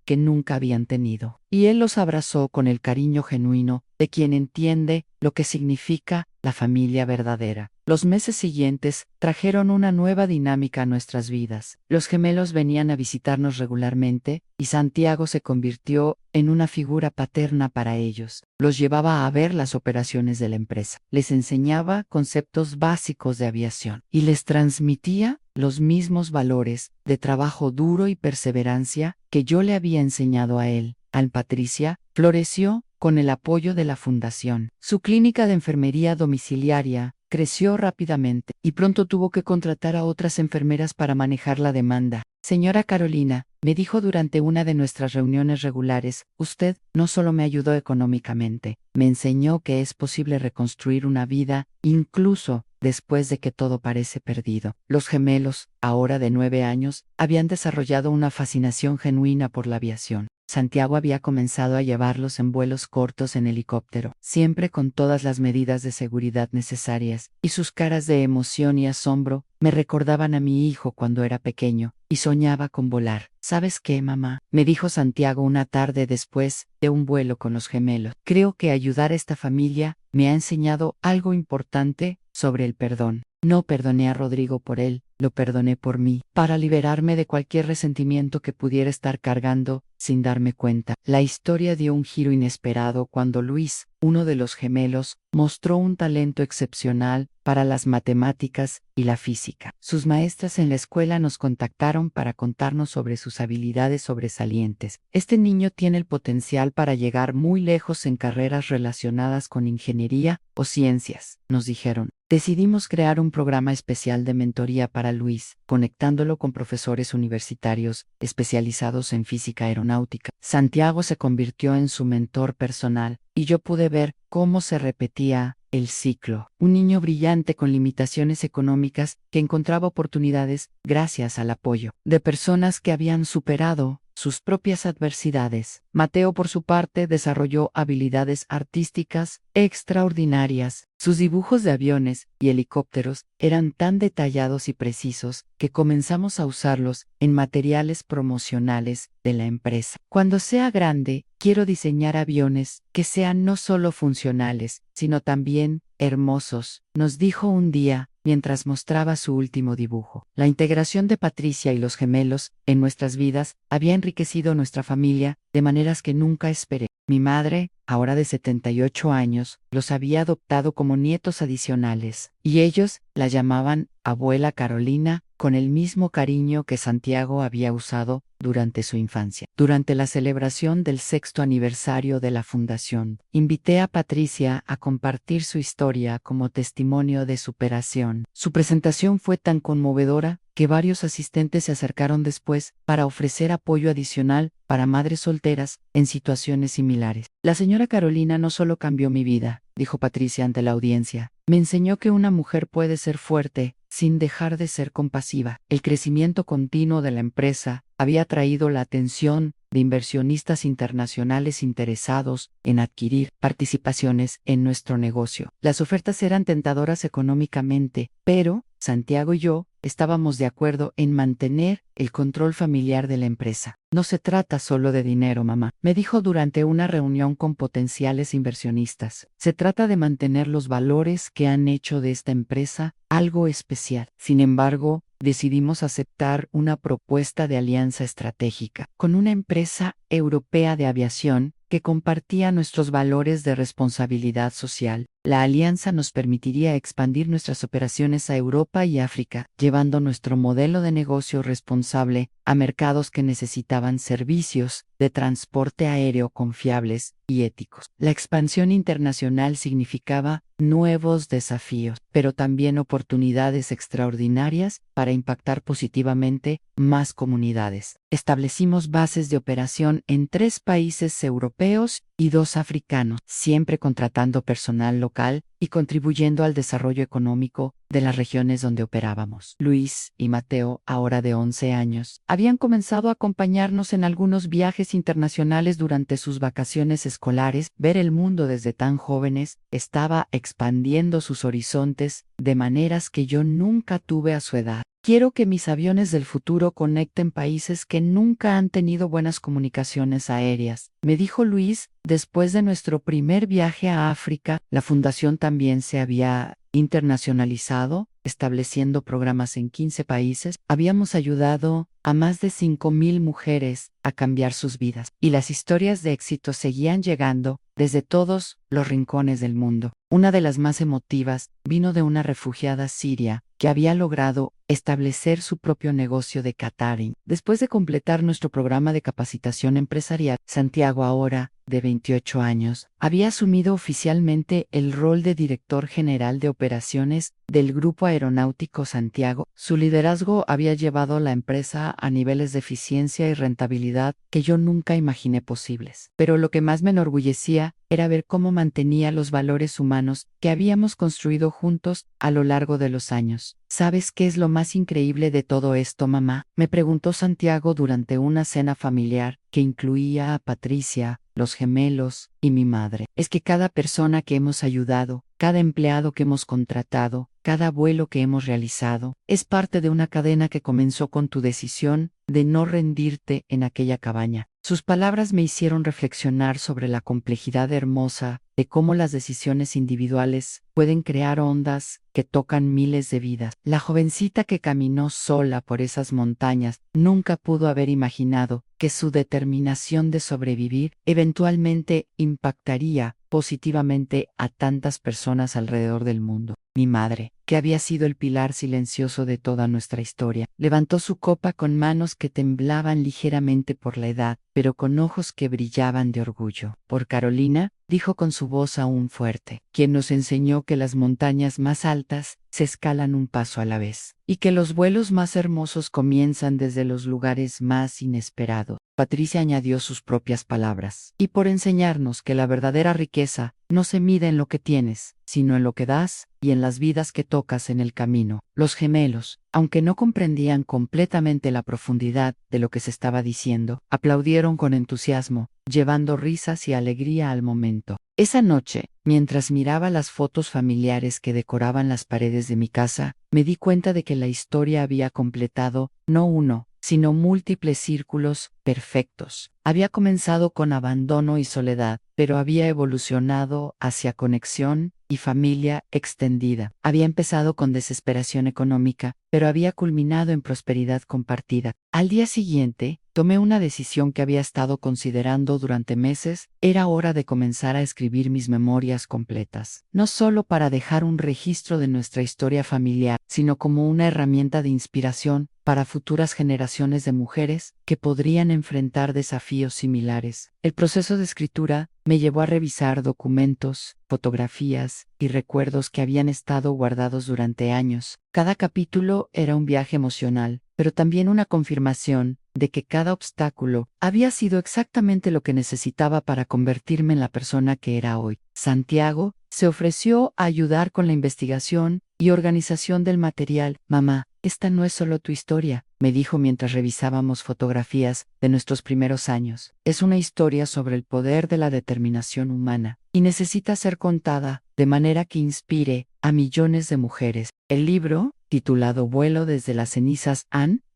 S1: que nunca habían tenido. Y él los abrazó con el cariño genuino de quien entiende lo que significa la familia verdadera. Los meses siguientes trajeron una nueva dinámica a nuestras vidas. Los gemelos venían a visitarnos regularmente y Santiago se convirtió en una figura paterna para ellos. Los llevaba a ver las operaciones de la empresa, les enseñaba conceptos básicos de aviación y les transmitía los mismos valores de trabajo duro y perseverancia que yo le había enseñado a él. Patricia floreció con el apoyo de la fundación. Su clínica de enfermería domiciliaria creció rápidamente y pronto tuvo que contratar a otras enfermeras para manejar la demanda. Señora Carolina, me dijo durante una de nuestras reuniones regulares, usted no solo me ayudó económicamente, me enseñó que es posible reconstruir una vida, incluso después de que todo parece perdido. Los gemelos, ahora de 9 años, habían desarrollado una fascinación genuina por la aviación. Santiago había comenzado a llevarlos en vuelos cortos en helicóptero, siempre con todas las medidas de seguridad necesarias, y sus caras de emoción y asombro me recordaban a mi hijo cuando era pequeño, y soñaba con volar. ¿Sabes qué, mamá?, me dijo Santiago una tarde después de un vuelo con los gemelos. Creo que ayudar a esta familia me ha enseñado algo importante sobre el perdón. No perdoné a Rodrigo por él, lo perdoné por mí, para liberarme de cualquier resentimiento que pudiera estar cargando sin darme cuenta. La historia dio un giro inesperado cuando Luis, uno de los gemelos, mostró un talento excepcional para las matemáticas y la física. Sus maestras en la escuela nos contactaron para contarnos sobre sus habilidades sobresalientes. Este niño tiene el potencial para llegar muy lejos en carreras relacionadas con ingeniería o ciencias, nos dijeron. Decidimos crear un programa especial de mentoría para Luis, conectándolo con profesores universitarios especializados en física aeronáutica. Santiago se convirtió en su mentor personal, y yo pude ver cómo se repetía el ciclo. Un niño brillante con limitaciones económicas que encontraba oportunidades gracias al apoyo de personas que habían superado sus propias adversidades. Mateo, por su parte, desarrolló habilidades artísticas extraordinarias. Sus dibujos de aviones y helicópteros eran tan detallados y precisos que comenzamos a usarlos en materiales promocionales de la empresa. Cuando sea grande, quiero diseñar aviones que sean no solo funcionales, sino también hermosos, nos dijo un día mientras mostraba su último dibujo. La integración de Patricia y los gemelos en nuestras vidas había enriquecido nuestra familia de maneras que nunca esperé. Mi madre, ahora de 78 años, los había adoptado como nietos adicionales, y ellos la llamaban abuela Carolina, con el mismo cariño que Santiago había usado durante su infancia. Durante la celebración del 6º aniversario de la fundación, invité a Patricia a compartir su historia como testimonio de superación. Su presentación fue tan conmovedora que varios asistentes se acercaron después para ofrecer apoyo adicional para madres solteras en situaciones similares. La señora Carolina no solo cambió mi vida, dijo Patricia ante la audiencia, me enseñó que una mujer puede ser fuerte sin dejar de ser compasiva. El crecimiento continuo de la empresa había atraído la atención de inversionistas internacionales interesados en adquirir participaciones en nuestro negocio. Las ofertas eran tentadoras económicamente, pero Santiago y yo estábamos de acuerdo en mantener el control familiar de la empresa. No se trata solo de dinero, mamá, me dijo durante una reunión con potenciales inversionistas. Se trata de mantener los valores que han hecho de esta empresa algo especial. Sin embargo, decidimos aceptar una propuesta de alianza estratégica con una empresa europea de aviación que compartía nuestros valores de responsabilidad social. La alianza nos permitiría expandir nuestras operaciones a Europa y África, llevando nuestro modelo de negocio responsable a mercados que necesitaban servicios de transporte aéreo confiables y éticos. La expansión internacional significaba nuevos desafíos, pero también oportunidades extraordinarias para impactar positivamente más comunidades. Establecimos bases de operación en 3 países europeos y 2 africanos, siempre contratando personal local y contribuyendo al desarrollo económico de las regiones donde operábamos. Luis y Mateo, ahora de 11 años, habían comenzado a acompañarnos en algunos viajes internacionales durante sus vacaciones escolares. Ver el mundo desde tan jóvenes estaba expandiendo sus horizontes de maneras que yo nunca tuve a su edad. Quiero que mis aviones del futuro conecten países que nunca han tenido buenas comunicaciones aéreas, me dijo Luis después de nuestro primer viaje a África. La fundación también se había internacionalizado, estableciendo programas en 15 países. Habíamos ayudado a más de 5,000 mujeres a cambiar sus vidas, y las historias de éxito seguían llegando desde todos los rincones del mundo. Una de las más emotivas vino de una refugiada siria que había logrado establecer su propio negocio de catering. Después de completar nuestro programa de capacitación empresarial, Santiago, ahora de 28 años, había asumido oficialmente el rol de director general de operaciones del Grupo Aeronáutico Santiago. Su liderazgo había llevado la empresa a niveles de eficiencia y rentabilidad que yo nunca imaginé posibles. Pero lo que más me enorgullecía era ver cómo mantenía los valores humanos que habíamos construido juntos a lo largo de los años. ¿Sabes qué es lo más increíble de todo esto, mamá?, me preguntó Santiago durante una cena familiar que incluía a Patricia, los gemelos y mi madre. Es que cada persona que hemos ayudado, cada empleado que hemos contratado, cada vuelo que hemos realizado, es parte de una cadena que comenzó con tu decisión de no rendirte en aquella cabaña. Sus palabras me hicieron reflexionar sobre la complejidad hermosa de cómo las decisiones individuales pueden crear ondas que tocan miles de vidas. La jovencita que caminó sola por esas montañas nunca pudo haber imaginado que su determinación de sobrevivir eventualmente impactaría positivamente a tantas personas alrededor del mundo. Mi madre, que había sido el pilar silencioso de toda nuestra historia, levantó su copa con manos que temblaban ligeramente por la edad, pero con ojos que brillaban de orgullo. Por Carolina, dijo con su voz aún fuerte, quien nos enseñó que las montañas más altas se escalan un paso a la vez, y que los vuelos más hermosos comienzan desde los lugares más inesperados. Patricia añadió sus propias palabras, y por enseñarnos que la verdadera riqueza no se mide en lo que tienes, sino en lo que das y en las vidas que tocas en el camino. Los gemelos, aunque no comprendían completamente la profundidad de lo que se estaba diciendo, aplaudieron con entusiasmo, llevando risas y alegría al momento. Esa noche, mientras miraba las fotos familiares que decoraban las paredes de mi casa, me di cuenta de que la historia había completado no uno, sino múltiples círculos perfectos. Había comenzado con abandono y soledad, pero había evolucionado hacia conexión y familia extendida. Había empezado con desesperación económica, pero había culminado en prosperidad compartida. Al día siguiente, tomé una decisión que había estado considerando durante meses. Era hora de comenzar a escribir mis memorias completas, no solo para dejar un registro de nuestra historia familiar, sino como una herramienta de inspiración para futuras generaciones de mujeres que podrían enfrentar desafíos similares. El proceso de escritura me llevó a revisar documentos, fotografías y recuerdos que habían estado guardados durante años. Cada capítulo era un viaje emocional, pero también una confirmación de que cada obstáculo había sido exactamente lo que necesitaba para convertirme en la persona que era hoy. Santiago se ofreció a ayudar con la investigación y organización del material. Mamá, esta no es solo tu historia, me dijo mientras revisábamos fotografías de nuestros primeros años. Es una historia sobre el poder de la determinación humana, y necesita ser contada de manera que inspire a millones de mujeres. El libro, titulado Vuelo desde las cenizas,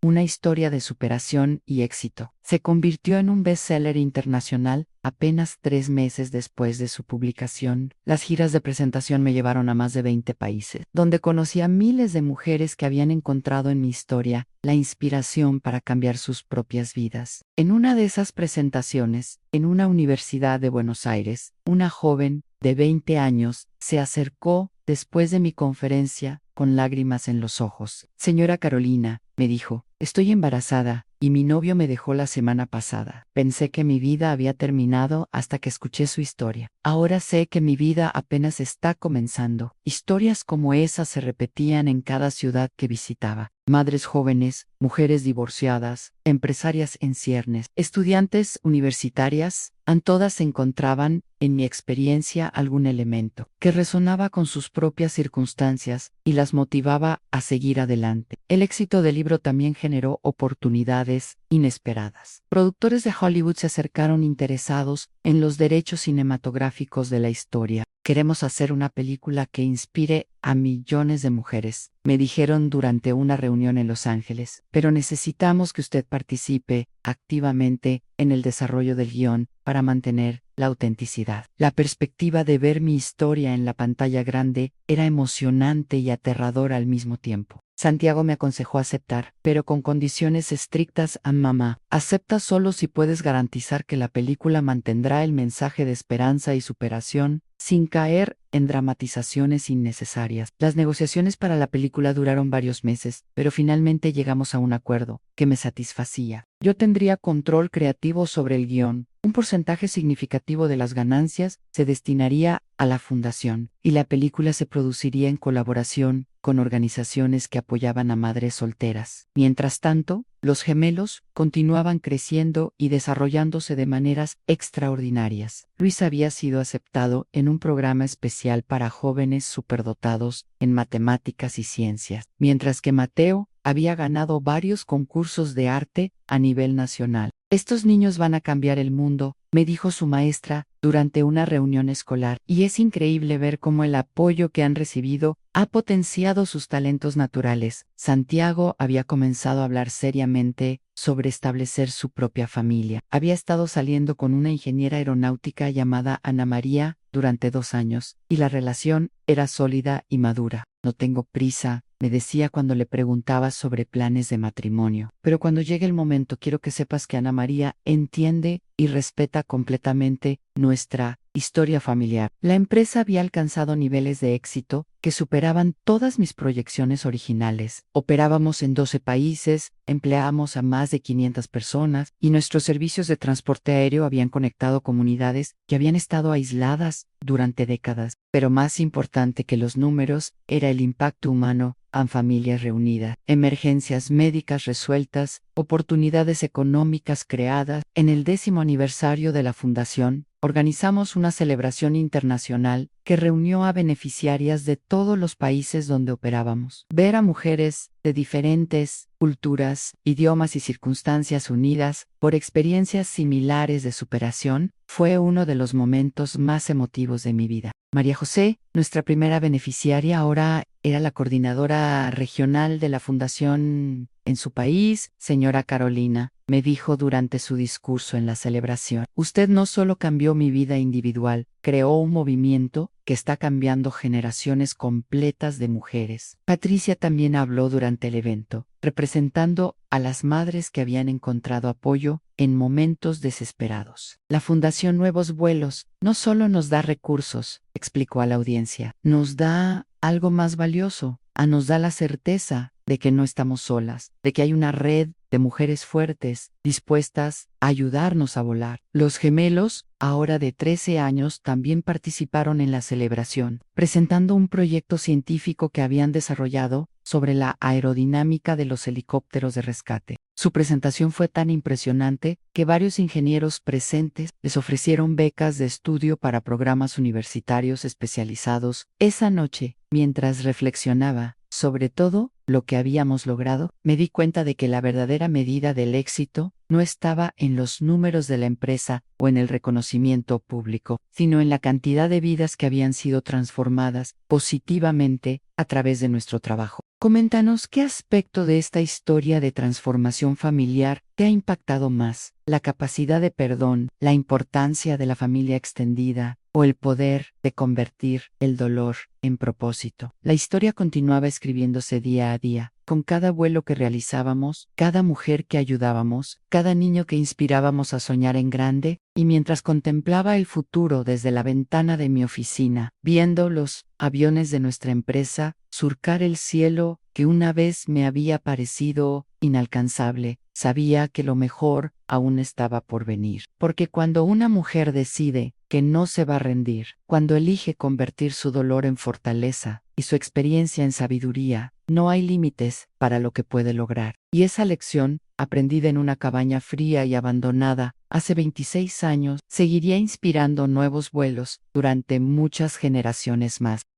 S1: una historia de superación y éxito, se convirtió en un bestseller internacional apenas 3 meses después de su publicación. Las giras de presentación me llevaron a más de 20 países, donde conocí a miles de mujeres que habían encontrado en mi historia la inspiración para cambiar sus propias vidas. En una de esas presentaciones, en una universidad de Buenos Aires, una joven de 20 años se acercó después de mi conferencia con lágrimas en los ojos. Señora Carolina, me dijo, estoy embarazada y mi novio me dejó la semana pasada. Pensé que mi vida había terminado hasta que escuché su historia. Ahora sé que mi vida apenas está comenzando. Historias como esas se repetían en cada ciudad que visitaba. Madres jóvenes, mujeres divorciadas, empresarias en ciernes, estudiantes universitarias, todas encontraban en mi experiencia algún elemento que resonaba con sus propias circunstancias y las motivaba a seguir adelante. El éxito del libro también generó oportunidades inesperadas. Productores de Hollywood se acercaron interesados en los derechos cinematográficos de la historia. Queremos hacer una película que inspire a millones de mujeres, me dijeron durante una reunión en Los Ángeles, pero necesitamos que usted participe activamente en el desarrollo del guión para mantener la autenticidad. La perspectiva de ver mi historia en la pantalla grande era emocionante y aterradora al mismo tiempo. Santiago me aconsejó aceptar, pero con condiciones estrictas. Mamá, acepta solo si puedes garantizar que la película mantendrá el mensaje de esperanza y superación sin caer en dramatizaciones innecesarias. Las negociaciones para la película duraron varios meses, pero finalmente llegamos a un acuerdo que me satisfacía. Yo tendría control creativo sobre el guión. Un porcentaje significativo de las ganancias se destinaría a la fundación, y la película se produciría en colaboración con organizaciones que apoyaban a madres solteras. Mientras tanto, los gemelos continuaban creciendo y desarrollándose de maneras extraordinarias. Luis había sido aceptado en un programa especial para jóvenes superdotados en matemáticas y ciencias, mientras que Mateo había ganado varios concursos de arte a nivel nacional. Estos niños van a cambiar el mundo, me dijo su maestra durante una reunión escolar, y es increíble ver cómo el apoyo que han recibido ha potenciado sus talentos naturales. Santiago había comenzado a hablar seriamente sobre establecer su propia familia. Había estado saliendo con una ingeniera aeronáutica llamada Ana María durante 2 años, y la relación era sólida y madura. No tengo prisa, me decía cuando le preguntaba sobre planes de matrimonio. Pero cuando llegue el momento quiero que sepas que Ana María entiende y respeta completamente nuestra historia familiar. La empresa había alcanzado niveles de éxito que superaban todas mis proyecciones originales. Operábamos en 12 países, empleábamos a más de 500 personas y nuestros servicios de transporte aéreo habían conectado comunidades que habían estado aisladas durante décadas. Pero más importante que los números era el impacto humano en familias reunidas, emergencias médicas resueltas, oportunidades económicas creadas. En el 10º aniversario de la fundación, organizamos una celebración internacional que reunió a beneficiarias de todos los países donde operábamos. Ver a mujeres de diferentes culturas, idiomas y circunstancias unidas por experiencias similares de superación fue uno de los momentos más emotivos de mi vida. María José, nuestra primera beneficiaria, ahora era la coordinadora regional de la fundación en su país. Señora Carolina, me dijo durante su discurso en la celebración, usted no solo cambió mi vida individual, creó un movimiento que está cambiando generaciones completas de mujeres. Patricia también habló durante el evento, representando a las madres que habían encontrado apoyo en momentos desesperados. La Fundación Nuevos Vuelos no solo nos da recursos, explicó a la audiencia, nos da algo más valioso, nos da la certeza de que no estamos solas, de que hay una red de mujeres fuertes, dispuestas a ayudarnos a volar. Los gemelos, ahora de 13 años, también participaron en la celebración, presentando un proyecto científico que habían desarrollado sobre la aerodinámica de los helicópteros de rescate. Su presentación fue tan impresionante que varios ingenieros presentes les ofrecieron becas de estudio para programas universitarios especializados. Esa noche, mientras reflexionaba sobre todo lo que habíamos logrado, me di cuenta de que la verdadera medida del éxito no estaba en los números de la empresa o en el reconocimiento público, sino en la cantidad de vidas que habían sido transformadas positivamente a través de nuestro trabajo. Coméntanos qué aspecto de esta historia de transformación familiar te ha impactado más: la capacidad de perdón, la importancia de la familia extendida, o el poder de convertir el dolor en propósito. La historia continuaba escribiéndose día a día, con cada vuelo que realizábamos, cada mujer que ayudábamos, cada niño que inspirábamos a soñar en grande, y mientras contemplaba el futuro desde la ventana de mi oficina, viendo los aviones de nuestra empresa surcar el cielo que una vez me había parecido inalcanzable, sabía que lo mejor aún estaba por venir. Porque cuando una mujer decide que no se va a rendir, cuando elige convertir su dolor en fortaleza y su experiencia en sabiduría, no hay límites para lo que puede lograr. Y esa lección, aprendida en una cabaña fría y abandonada hace 26 años, seguiría inspirando nuevos vuelos durante muchas generaciones más.